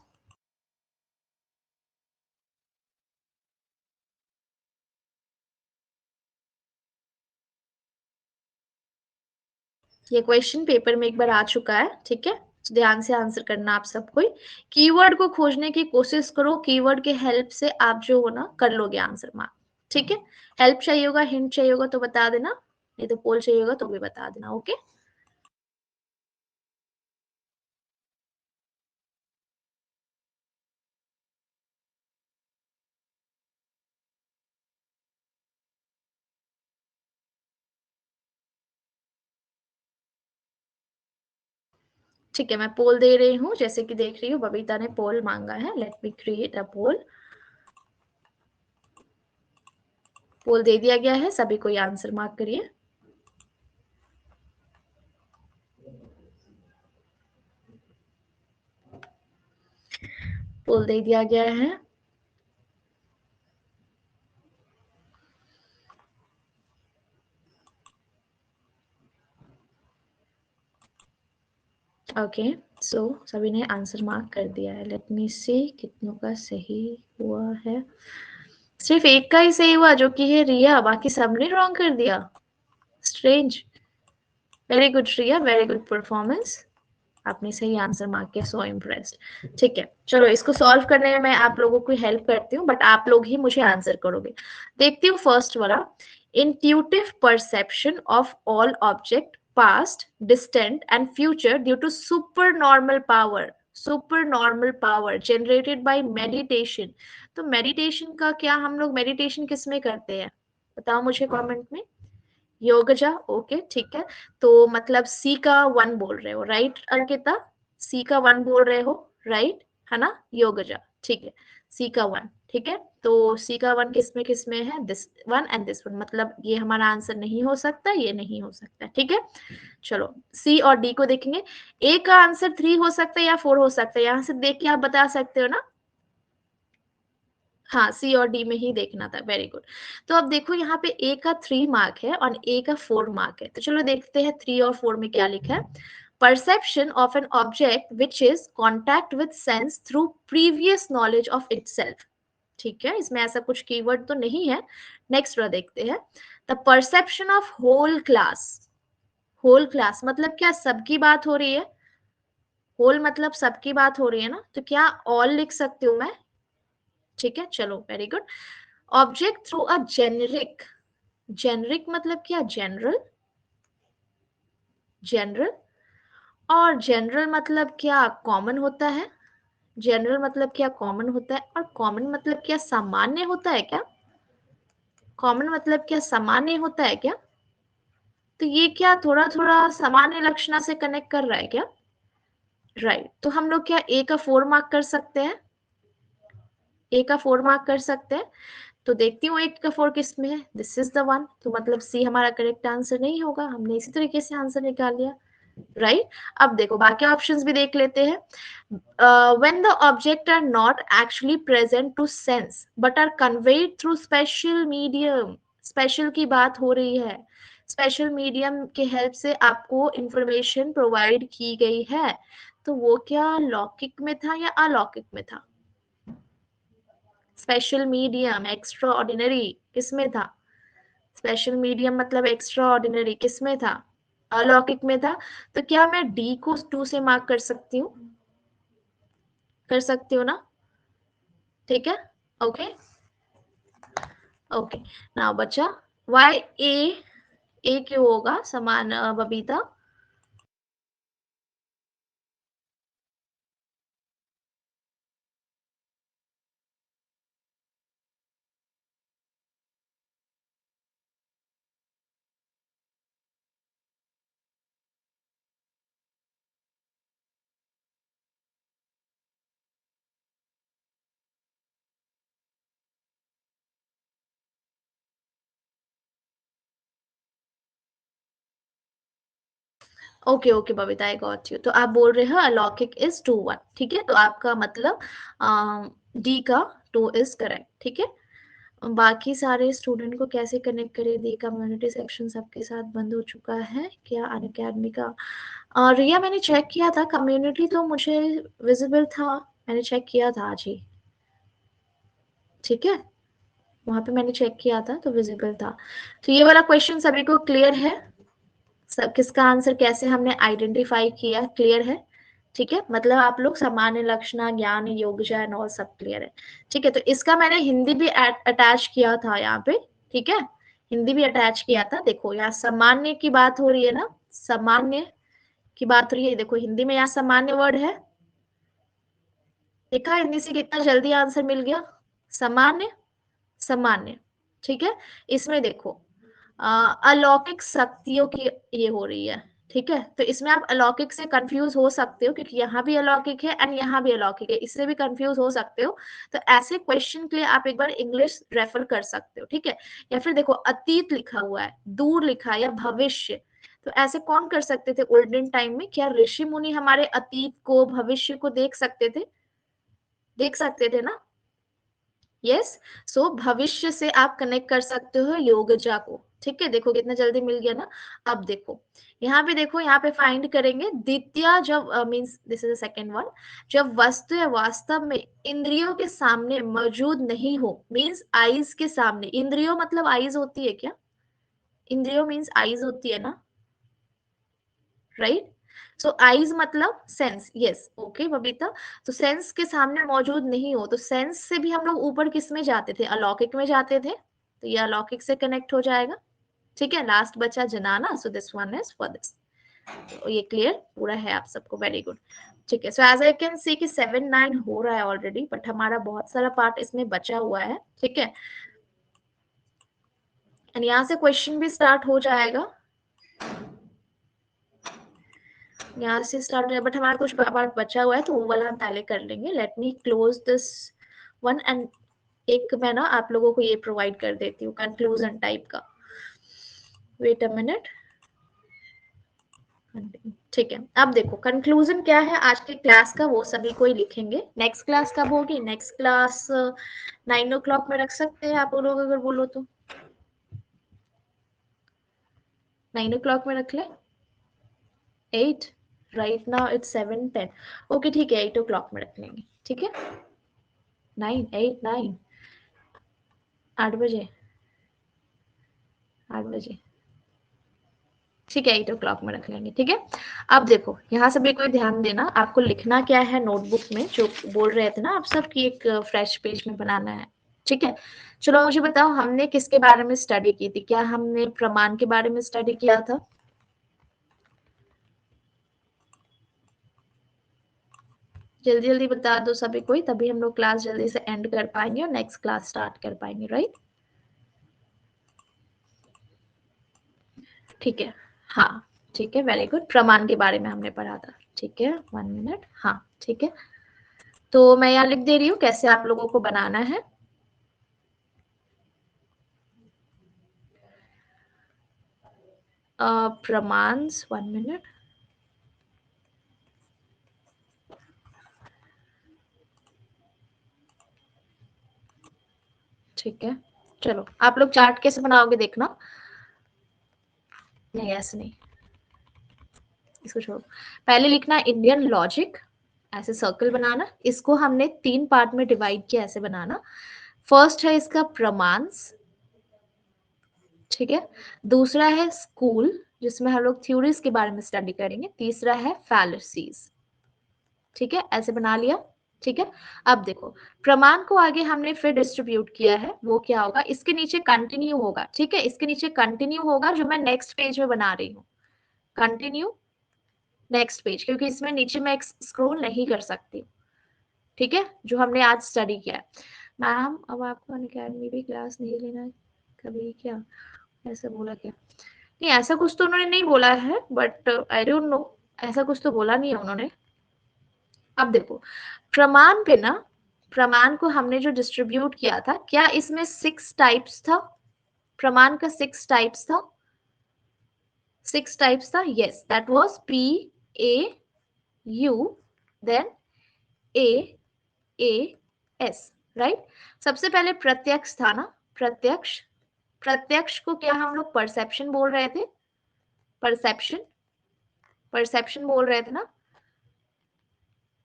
ये क्वेश्चन पेपर में एक बार आ चुका है। ठीक है, तो ध्यान से आंसर करना आप सब कोई। कीवर्ड को खोजने की कोशिश करो, कीवर्ड के हेल्प से आप जो हो ना कर लोगे आंसर मार्क। ठीक है, हेल्प चाहिए होगा, हिंट चाहिए होगा तो बता देना, नहीं तो पोल चाहिए होगा तो भी बता देना। ओके, ठीक है, मैं पोल दे रही हूँ। जैसे कि देख रही हूँ बबीता ने पोल मांगा है। लेट मी क्रिएट अ पोल। पोल दे दिया गया है, सभी कोई आंसर मार्क करिए। पोल दे दिया गया है। ओके, सो सभी ने आंसर मार्क कर दिया है। लेट मी सी कितनों का सही हुआ है। सिर्फ एक का ही सही हुआ जो कि है रिया, बाकी सबने रॉन्ग कर दिया। स्ट्रेंज। वेरी गुड रिया, वेरी गुड परफॉर्मेंस। आपने सही आंसर मार्क किया, सो इम्प्रेस्ड। ठीक है, चलो इसको सॉल्व करने में मैं आप लोगों को हेल्प करती हूँ, बट आप लोग ही मुझे आंसर करोगे। देखती हूँ फर्स्ट वाला। Intuitive perception of all object past, distant and future due to super normal power. Super normal power generated by meditation. तो मेडिटेशन का क्या, हम लोग मेडिटेशन किस में करते हैं बताओ मुझे कमेंट में। योगजा, ओके ठीक है। तो मतलब सी का वन बोल रहे हो राइट अंकिता? सी का वन बोल रहे हो राइट, है ना योगजा? ठीक है, सी का वन। ठीक है, तो सी का वन किस में है? This one and this one, मतलब ये हमारा आंसर नहीं हो सकता, ये नहीं हो सकता। ठीक है, चलो सी और डी को देखेंगे। ए का आंसर 3 हो सकता है या 4 हो सकता है, यहाँ से देख के आप बता सकते हो ना। हाँ, सी और डी में ही देखना था। Very good. तो अब देखो यहाँ पे ए का 3 मार्क है और ए का 4 मार्क है। तो चलो देखते हैं 3 और 4 में क्या लिखा है। Perception of an object which is contact with sense through previous knowledge of itself. ठीक है, इसमें ऐसा कुछ कीवर्ड तो नहीं है। नेक्स्ट वाला देखते हैं। The perception of whole class. Whole class मतलब क्या, सबकी बात हो रही है। होल मतलब सबकी बात हो रही है ना, तो क्या ऑल लिख सकती हूँ मैं? ठीक है, चलो very good. Object through a generic. Generic मतलब क्या, जनरल। जनरल, और जनरल मतलब क्या, कॉमन होता है। जनरल मतलब क्या, कॉमन होता है। और कॉमन मतलब क्या, सामान्य होता है क्या? कॉमन मतलब क्या, सामान्य होता है क्या? तो ये क्या थोड़ा थोड़ा सामान्य लक्षणा से कनेक्ट कर रहा है क्या? राइट, तो हम लोग क्या ए का 4 मार्क कर सकते हैं? ए का 4 मार्क कर सकते हैं। तो देखती हूँ 8 का 4 किस में है। दिस इज द वन, तो मतलब सी हमारा करेक्ट आंसर नहीं होगा। हमने इसी तरीके से आंसर निकाल लिया। राइट, अब देखो बाकी ऑप्शंस भी देख लेते हैं। When the object are not actually present to sense but are conveyed through special medium. Special की बात हो रही है। स्पेशल मीडियम के हेल्प से आपको इंफॉर्मेशन प्रोवाइड की गई है। तो वो क्या लौकिक में था या अलौकिक में था? स्पेशल मीडियम, एक्स्ट्रा ऑर्डिनरी किसमें था? स्पेशल मीडियम मतलब एक्स्ट्रा ऑर्डिनरी किसमें था? अलौकिक में था। तो क्या मैं डी को 2 से मार्क कर सकती हूँ? कर सकती हूँ ना? ठीक है, ओके। ओके, नाउ बचा वाई ए। ए क्यों होगा समान Babita? Okay okay Babita, I got you. तो आप बोल रहे हो अलौकिक इज 2-1, ठीक है, तो आपका मतलब डी का 2 इज करेक्ट, ठीक है। बाकी सारे स्टूडेंट को कैसे कनेक्ट करें, दी कम्युनिटी सेक्शन सबके साथ बंद हो चुका है क्या अनअकैडमी का? रिया मैंने चेक किया था, कम्युनिटी तो मुझे विजिबल था, मैंने चेक किया था आज ही, ठीक है, वहां पे मैंने चेक किया था तो विजिबल था। तो ये वाला क्वेश्चन सभी को क्लियर है? सब किसका आंसर कैसे हमने आइडेंटिफाई किया, क्लियर है? ठीक है, मतलब आप लोग सामान्य लक्षण, ज्ञान, योगजन और सब क्लियर है, ठीक है। तो इसका मैंने हिंदी भी अटैच किया था यहाँ पे, ठीक है, हिंदी भी अटैच किया था। देखो यहाँ सामान्य की बात हो रही है ना, सामान्य की बात हो रही है, देखो हिंदी में यहाँ सामान्य वर्ड है, देखा हिंदी से कितना जल्दी आंसर मिल गया, सामान्य सामान्य, ठीक है। इसमें देखो अलौकिक शक्तियों की ये हो रही है, ठीक है, तो इसमें आप अलौकिक से कंफ्यूज हो सकते हो क्योंकि यहाँ भी अलौकिक है एंड यहाँ भी अलौकिक है, इससे भी कंफ्यूज हो सकते हो। तो ऐसे क्वेश्चन के लिए आप एक बार इंग्लिश रेफर कर सकते हो, ठीक है। या फिर देखो अतीत लिखा हुआ है, दूर लिखा है या भविष्य, तो ऐसे कौन कर सकते थे ओल्डन टाइम में? क्या ऋषि मुनि हमारे अतीत को भविष्य को देख सकते थे? देख सकते थे ना? यस। सो भविष्य से आप कनेक्ट कर सकते हो योगजा को, ठीक है, देखो कितना जल्दी मिल गया ना। अब देखो यहाँ पे, देखो यहाँ पे फाइंड करेंगे द्वितीय, जब means this is the second one, जब वस्तु या वास्तव में इंद्रियों के सामने मौजूद नहीं हो, मींस आईज के सामने, इंद्रियों मतलब आईज होती है क्या? इंद्रियों मींस आईज होती है ना, राइट? सो आईज मतलब सेंस, यस ओके बबीता। तो सेंस के सामने मौजूद नहीं हो, तो सेंस से भी हम लोग ऊपर किस में जाते थे? अलौकिक में जाते थे, तो ये अलौकिक से कनेक्ट हो जाएगा, ठीक है। लास्ट बचा जनाना, so this one is for this. तो ये क्लियर पूरा है आप सबको, वेरी गुड, ठीक है। So as I can see कि 7-9 हो रहा है ऑलरेडी, बट हमारा बहुत सारा पार्ट इसमें बचा हुआ है, ठीक है। एंड यहाँ से क्वेश्चन भी स्टार्ट हो जाएगा, यहाँ से स्टार्ट हो, बट हमारा कुछ पार्ट बचा हुआ है तो वो वाला हम पहले कर लेंगे। Let me close this one and एक मैं ना आप लोगों को ये प्रोवाइड कर देती हूँ कंक्लूजन टाइप का, वेट अ मिनट, ठीक है। अब देखो कंक्लूजन क्या है आज के क्लास का, वो सभी को ही लिखेंगे। नेक्स्ट क्लास कब होगी? नेक्स्ट क्लास 9 o'clock में रख सकते हैं आप लोग अगर बोलो तो, 9 o'clock में रख ले, 8, राइट नाउ इट्स 7:10, ओके ठीक है 8 o'clock में रख लेंगे, ठीक है, 9, 8, 9, 8 बजे, 8 बजे, ठीक है 8 o'clock में रख लेंगे, ठीक है। अब देखो यहाँ से भी कोई ध्यान देना, आपको लिखना क्या है नोटबुक में, जो बोल रहे थे ना आप सब की एक फ्रेश पेज में बनाना है, ठीक है। चलो मुझे बताओ हमने किसके बारे में स्टडी की थी? क्या हमने प्रमाण के बारे में स्टडी किया था? जल्दी जल्दी बता दो सभी कोई, तभी हम लोग क्लास जल्दी से एंड कर पाएंगे और नेक्स्ट क्लास स्टार्ट कर पाएंगे, राइट? ठीक है, हाँ ठीक है, वेरी गुड, प्रमाण के बारे में हमने पढ़ा था, ठीक है, 1 मिनट, हाँ ठीक है। तो मैं यहाँ लिख दे रही हूँ कैसे आप लोगों को बनाना है। प्रमाण, 1 मिनट, ठीक है। चलो आप लोग चार्ट कैसे बनाओगे देखना, नहीं ऐसे नहीं, इसको छोड़ो, पहले लिखना इंडियन लॉजिक, ऐसे सर्कल बनाना, इसको हमने 3 पार्ट में डिवाइड किया, ऐसे बनाना। फर्स्ट है इसका प्रमांस, ठीक है, दूसरा है स्कूल जिसमें हम लोग थ्योरीज के बारे में स्टडी करेंगे, तीसरा है फैलेसीज, ठीक है, ऐसे बना लिया, ठीक है। अब देखो प्रमाण को आगे हमने फिर डिस्ट्रीब्यूट किया है, वो क्या होगा, इसके नीचे कंटिन्यू होगा, ठीक है, इसके नीचे कंटिन्यू होगा जो मैं नेक्स्ट पेज में बना रही हूँ, कंटिन्यू नेक्स्ट पेज, क्योंकि इसमें नीचे मैं स्क्रॉल नहीं कर सकती, ठीक है, जो हमने आज स्टडी किया है। मैम अब आपको अनअकैडमी भी क्लास नहीं लेना कभी क्या, ऐसा बोला क्या? नहीं ऐसा कुछ तो उन्होंने नहीं बोला है, बट आई डोंट नो, ऐसा कुछ तो बोला नहीं है उन्होंने। अब देखो प्रमाण पे ना, प्रमाण को हमने जो डिस्ट्रीब्यूट किया था, क्या इसमें 6 टाइप्स था? प्रमाण का 6 टाइप्स था, 6 टाइप्स था, yes, that was PAU, then AAS, right. सबसे पहले प्रत्यक्ष था ना, प्रत्यक्ष। प्रत्यक्ष को क्या हम लोग परसेप्शन बोल रहे थे, परसेप्शन, परसेप्शन बोल रहे थे ना,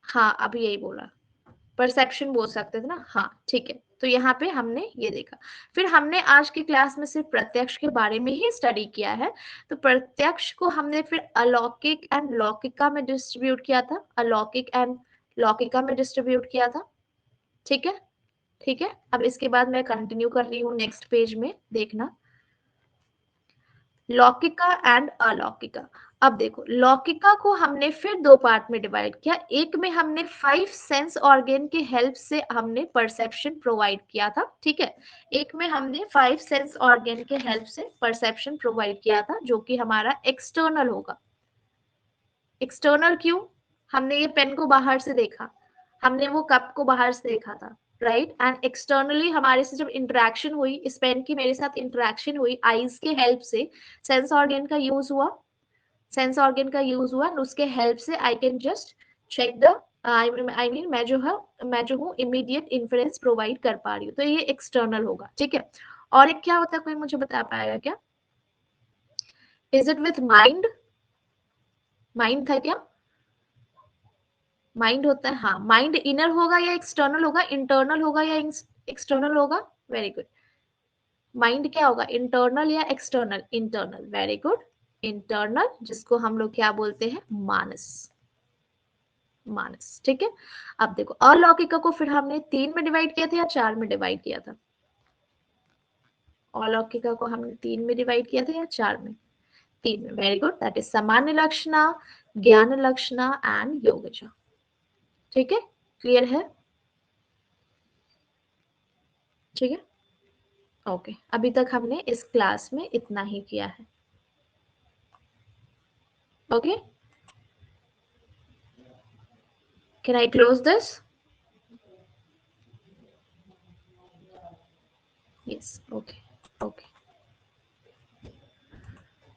हाँ अभी यही बोला, परसेप्शन बोल सकते थे ना, हाँ ठीक है। तो यहाँ पे हमने ये देखा, फिर हमने आज की क्लास में सिर्फ प्रत्यक्ष के बारे में ही स्टडी किया है। तो प्रत्यक्ष को हमने फिर अलौकिक एंड लौकिका में डिस्ट्रीब्यूट किया था, अलौकिक एंड लौकिका में डिस्ट्रीब्यूट किया था, ठीक है। ठीक है, अब इसके बाद मैं कंटिन्यू कर रही हूँ नेक्स्ट पेज में, देखना, लौकिका एंड अलौकिका। अब देखो, लौकिका को हमने फिर दो पार्ट में डिवाइड किया। एक में हमने 5 सेंस ऑर्गन के हेल्प से हमने परसेप्शन प्रोवाइड किया था, ठीक है। एक में हमने 5 सेंस ऑर्गन के हेल्प से परसेप्शन प्रोवाइड किया था, जो कि हमारा एक्सटर्नल होगा। एक्सटर्नल क्यों? हमने ये पेन को बाहर से देखा, हमने वो कप को बाहर से देखा था, राइट। एंड एक्सटर्नली हमारे से जब इंटरेक्शन हुई, इस पेन की मेरे साथ इंटरेक्शन हुई, आईज के हेल्प से सेंस ऑर्गन का यूज हुआ, सेंस ऑर्गन का यूज हुआ, उसके हेल्प से I can just check the, I mean मैं जो हूँ इमीडिएट इन्फ्लुएंस प्रोवाइड कर पा रही हूँ, तो ये एक्सटर्नल होगा, ठीक है। और एक क्या होता है, कोई मुझे बता पाएगा क्या? Is it with mind? Mind था क्या? माइंड होता है, हाँ। माइंड इनर होगा या एक्सटर्नल होगा, इंटरनल होगा या एक्सटर्नल होगा? Very good. माइंड क्या होगा, इंटरनल या external? Internal, very good, internal, जिसको हम लोग क्या बोलते हैं, मानस, मानस, ठीक है। अब देखो, अलौकिका को फिर हमने 3 में डिवाइड किया था या 4 में डिवाइड किया था? अलौकिका को हमने 3 में डिवाइड किया था या 4 में? 3 में, वेरी गुड, दैट इज सामान्य लक्षणा, ज्ञान लक्षणा एंड योगजा, ठीक है। क्लियर है? ठीक है, ओके। अभी तक हमने इस क्लास में इतना ही किया है, okay. Can I close this? Yes, okay, okay,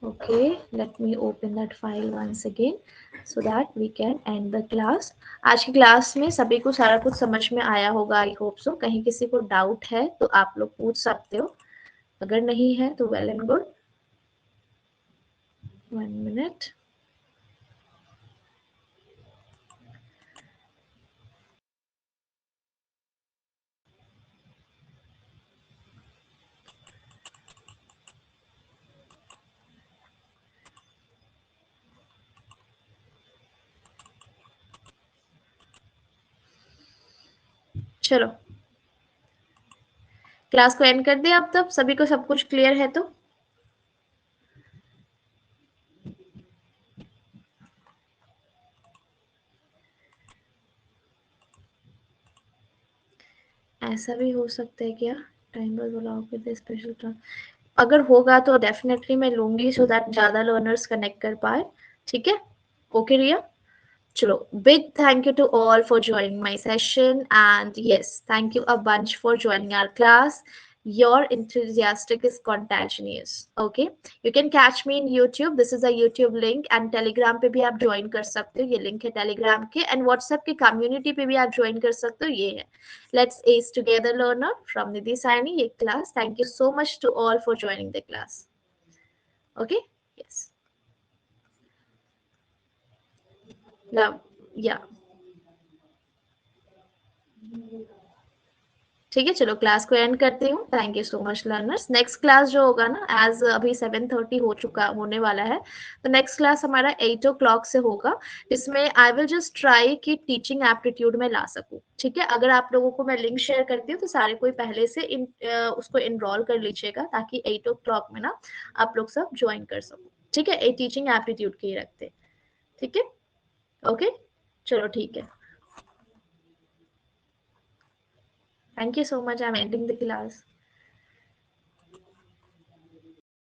okay, let me open that file once again so that we can end the class. आज की क्लास में सभी को सारा कुछ समझ में आया होगा, आई होप सो। कहीं किसी को डाउट है तो आप लोग पूछ सकते हो, अगर नहीं है तो वेल एंड गुड। 1 minute. चलो, क्लास को एंड कर दे अब, तब सभी को सब कुछ क्लियर है तो? ऐसा भी हो सकता है क्या, टाइम पर बुलाओ विद स्पेशल क्लास? अगर होगा तो डेफिनेटली मैं लूंगी, सो दैट ज्यादा लर्नर्स कनेक्ट कर पाए, ठीक है। ओके रिया, चलो, big thank you to all for joining my session, and yes, thank you a bunch for joining our class. Your enthusiastic is contagious. Okay, you can catch me in YouTube. This is a YouTube link, and Telegram पे भी आप join कर सकते हो, ये link है Telegram के, and WhatsApp के community पे भी आप join कर सकते हो, ये है Let's Ace Together Learner from Nidhi Saini, ये class. Thank you so much to all for joining the class. Okay, yes, love, yeah. ठीक है, चलो क्लास को एंड करती हूँ। Thank you so much learners. Next class जो होगा ना, एज अभी 7:30 हो चुका होने वाला है, तो नेक्स्ट क्लास हमारा 8 o'clock से होगा, जिसमें आई विल जस्ट ट्राई कि टीचिंग एप्टीट्यूड में ला सकूँ, ठीक है। अगर आप लोगों को मैं लिंक शेयर करती हूँ तो सारे कोई पहले से उसको इनरोल कर लीजिएगा, ताकि 8 o'clock में ना आप लोग सब ज्वाइन कर सको, ठीक है। टीचिंग एप्टीट्यूड के ही रखते, ठीक है, ओके। चलो ठीक है, thank you so much. I'm ending the class.